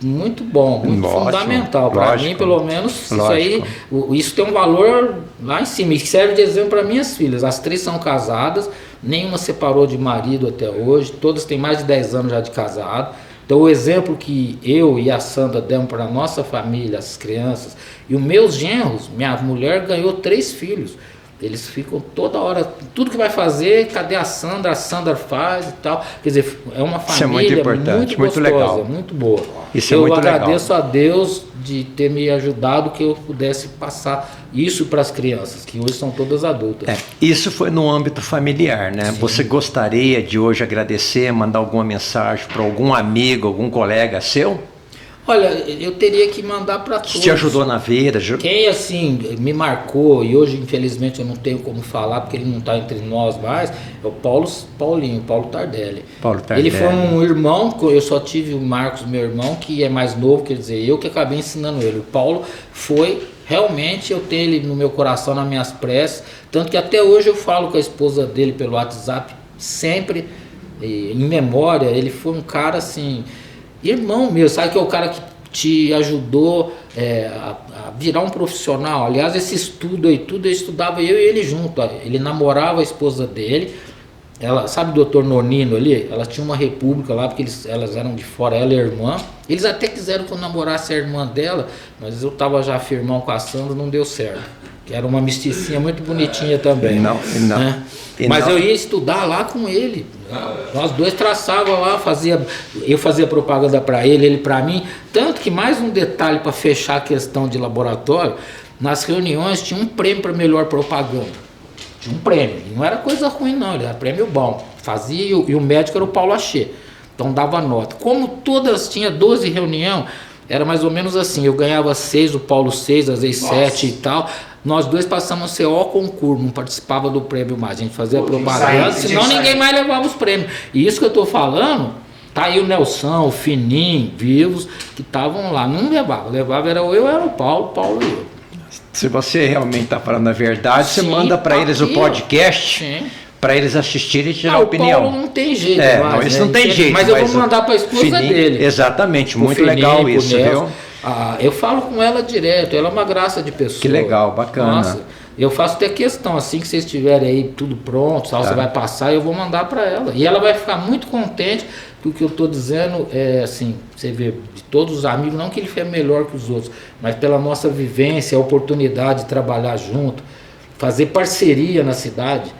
muito bom, muito fundamental. Para mim, pelo menos, isso tem um valor lá em cima. E serve de exemplo para minhas filhas. As 3 são casadas, nenhuma separou de marido até hoje. Todas têm mais de 10 anos já de casado. Então, o exemplo que eu e a Sandra demos para a nossa família, as crianças, e os meus genros, minha mulher ganhou 3 filhos. Eles ficam toda hora, tudo que vai fazer, cadê a Sandra? A Sandra faz e tal. Quer dizer, é uma família isso é muito importante, muito muito gostosa, legal. muito boa. Isso é muito legal. Eu agradeço a Deus de ter me ajudado que eu pudesse passar isso para as crianças, que hoje são todas adultas. Isso foi no âmbito familiar, né? Sim. Você gostaria de hoje agradecer, mandar alguma mensagem para algum amigo, algum colega seu? Olha, eu teria que mandar para todos. Te ajudou na vida? Quem, assim, me marcou, e hoje, infelizmente, eu não tenho como falar, porque ele não está entre nós mais, é o Paulo Tardelli. Paulo Tardelli. Ele foi um irmão, eu só tive o Marcos, meu irmão, que é mais novo, quer dizer, eu que acabei ensinando ele. O Paulo foi, realmente, eu tenho ele no meu coração, nas minhas preces, tanto que até hoje eu falo com a esposa dele pelo WhatsApp, sempre, em memória. Ele foi um cara, assim... irmão meu, sabe que é o cara que te ajudou a virar um profissional. Aliás, esse estudo aí, tudo eu estudava eu e ele junto. Ele namorava a esposa dele. Ela, sabe o doutor Nonino ali? Ela tinha uma república lá, porque elas eram de fora, ela e a irmã. Eles até quiseram que eu namorasse a irmã dela, mas eu estava já firmão com a Sandra, não deu certo. Que era uma mesticinha muito bonitinha também. Não. Né? Mas eu ia estudar lá com ele. Nós dois traçávamos lá, eu fazia propaganda para ele para mim. Tanto que, mais um detalhe para fechar a questão de laboratório, nas reuniões tinha um prêmio para melhor propaganda. Tinha um prêmio. E não era coisa ruim, não, era prêmio bom. Fazia e o médico era o Paulo Achê. Então dava nota. Como todas tinha 12 reuniões, era mais ou menos assim. Eu ganhava 6, o Paulo 6, às vezes 7 e tal. Nós dois passamos a ser concurso, não participava do prêmio mais. A gente fazia propaganda, senão ninguém mais levava os prêmios. E isso que eu estou falando, tá aí o Nelson, o Fininho, vivos, que estavam lá. Não levava era eu, era o Paulo e eu. Se você realmente está falando a verdade, você manda para eles o podcast, para eles assistirem e tirar a opinião. O Paulo não tem jeito, isso não tem jeito. Mas eu vou mandar para a esposa dele. Exatamente, muito legal isso, viu? Eu falo com ela direto, ela é uma graça de pessoa. Que legal, bacana. Nossa, eu faço até questão, assim que vocês estiverem aí tudo pronto, você vai passar, eu vou mandar para ela. E ela vai ficar muito contente, porque o que eu estou dizendo é assim, você vê, de todos os amigos, não que ele é melhor que os outros, mas pela nossa vivência, a oportunidade de trabalhar junto, fazer parceria na cidade.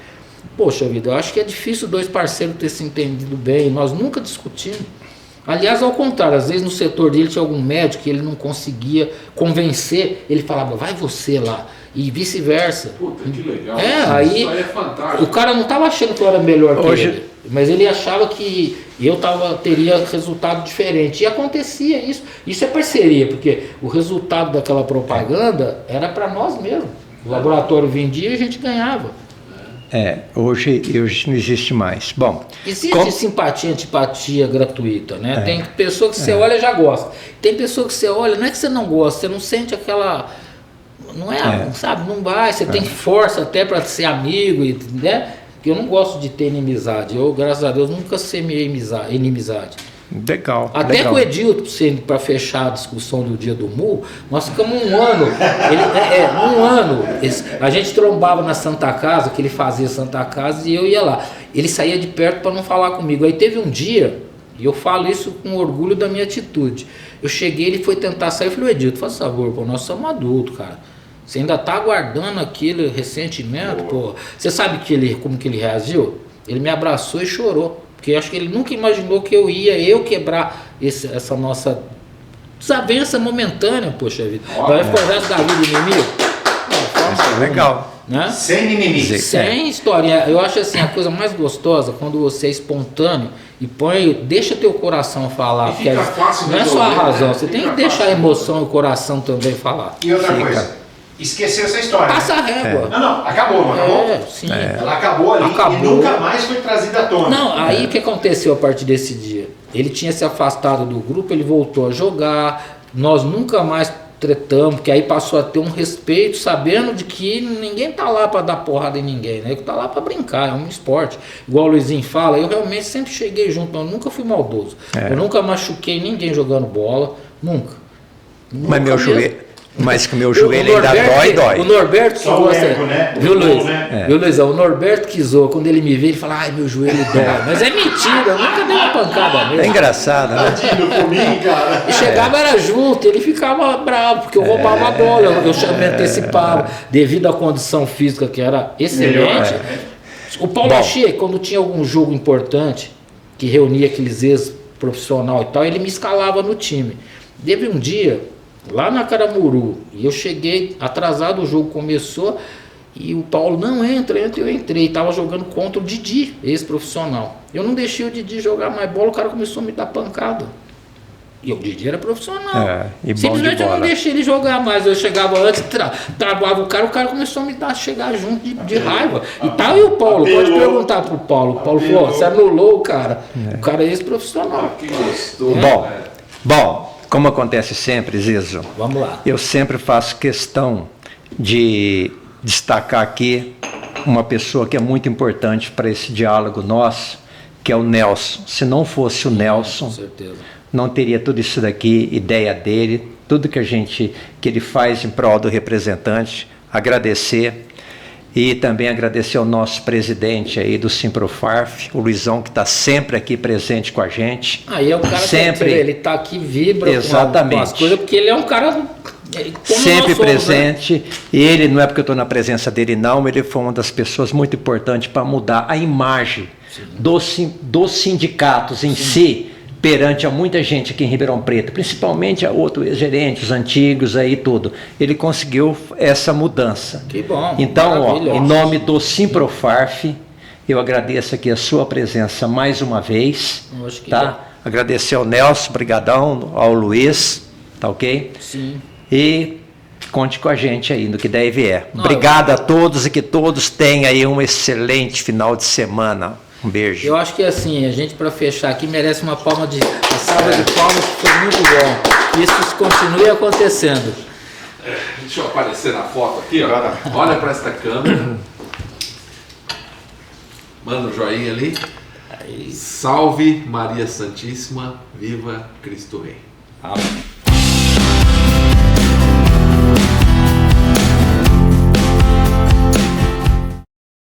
Poxa vida, eu acho que é difícil dois parceiros ter se entendido bem, nós nunca discutimos. Aliás, ao contrário, às vezes no setor dele tinha algum médico que ele não conseguia convencer, ele falava, vai você lá, e vice-versa. Puta, que legal. Aí isso aí é fantástico. o cara não estava achando que eu era melhor que ele, mas ele achava que eu teria resultado diferente. E acontecia isso. Isso é parceria, porque o resultado daquela propaganda era para nós mesmos. O laboratório vendia e a gente ganhava. Hoje não existe mais. Bom, existe simpatia, antipatia gratuita, né? Tem pessoa que você olha e já gosta. Tem pessoa que você olha, não é que você não gosta, você não sente aquela... Não sabe, não vai, você tem força até para ser amigo, né? Porque eu não gosto de ter inimizade. Eu, graças a Deus, nunca semei inimizade. Legal. Até com o Edilton, para fechar a discussão do dia do MU, nós ficamos um ano. Um ano. A gente trombava na Santa Casa, que ele fazia Santa Casa, e eu ia lá. Ele saía de perto para não falar comigo. Aí teve um dia, e eu falo isso com orgulho da minha atitude. Eu cheguei, ele foi tentar sair, eu falei, Edilton, faz favor, pô, nós somos adultos, cara. Você ainda tá aguardando aquele ressentimento, pô. Você sabe como que ele reagiu? Ele me abraçou e chorou. Porque eu acho que ele nunca imaginou que eu ia quebrar essa nossa desavença momentânea, poxa vida. Vai ficar o resto da vida inimigo? Legal. Né? Sem inimigo. Sem história. Eu acho assim, a coisa mais gostosa quando você é espontâneo e deixa teu coração falar. Porque não é só a razão, você tem que deixar a emoção e o coração também falar. E outra coisa, esqueceu essa história. Passa a régua. Não, acabou, não acabou? Sim. Ela acabou ali e nunca mais foi trazida à tona. Não, aí o que aconteceu a partir desse dia? Ele tinha se afastado do grupo, ele voltou a jogar, nós nunca mais tretamos, porque aí passou a ter um respeito, sabendo de que ninguém tá lá para dar porrada em ninguém, né? Ele tá lá para brincar, é um esporte. Igual o Luizinho fala, eu realmente sempre cheguei junto, eu nunca fui maldoso. Eu nunca machuquei ninguém jogando bola, nunca. Mas meu joelho... Mas que o meu joelho ainda dói. O Norberto que zoa, né? Viu, Luiz? Viu, Luizão? O Norberto que zoa, quando ele me vê, ele fala, ai, meu joelho dói. Mas é mentira, eu nunca dei uma pancada mesmo. É engraçado, né? Cara. E chegava, era junto, ele ficava bravo, porque eu roubava a bola, eu me antecipava, devido à condição física que era excelente. O Paulo Achei, quando tinha algum jogo importante, que reunia aqueles ex-profissional e tal, ele me escalava no time. Teve um dia... lá na Caramuru, e eu cheguei atrasado, o jogo começou e o Paulo, não, entra, eu entrei, estava jogando contra o Didi, ex-profissional. Eu não deixei o Didi jogar mais bola, o cara começou a me dar pancada. E o Didi era profissional. Simplesmente eu não deixei ele jogar mais. Eu chegava antes, travava o cara começou a me chegar junto de raiva. E tal, e o Paulo, pode perguntar pro Paulo. O Paulo falou, você anulou o cara. O cara é ex-profissional. Que gostoso. Bom, como acontece sempre, Zizo, vamos lá. Eu sempre faço questão de destacar aqui uma pessoa que é muito importante para esse diálogo nosso, que é o Nelson. Se não fosse o Nelson, com certeza, não teria tudo isso daqui, ideia dele, tudo que ele faz em prol do representante. Agradecer. E também agradecer ao nosso presidente aí do Simprofarf, o Luizão, que está sempre aqui presente com a gente. Aí é o cara sempre, ele está aqui, vibra exatamente, com as coisas, porque ele é um cara... sempre presente, né? E ele, não é porque eu estou na presença dele não, ele foi uma das pessoas muito importantes para mudar a imagem dos sindicatos em si, perante a muita gente aqui em Ribeirão Preto, principalmente a outros gerentes antigos aí tudo. Ele conseguiu essa mudança. Que bom. Então, em nome do Simprofarf, eu agradeço aqui a sua presença mais uma vez, tá? Agradecer ao Nelson, brigadão, ao Luiz, tá ok? Sim. E conte com a gente aí no que der e vier. Obrigado a todos e que todos tenham aí um excelente final de semana. Um beijo. Eu acho que assim, a gente para fechar aqui merece uma salva de palmas, que foi muito bom. Isso continue acontecendo. Deixa eu aparecer na foto aqui, ó. Olha para esta câmera. Manda um joinha ali. Salve Maria Santíssima, viva Cristo Rei. Amém.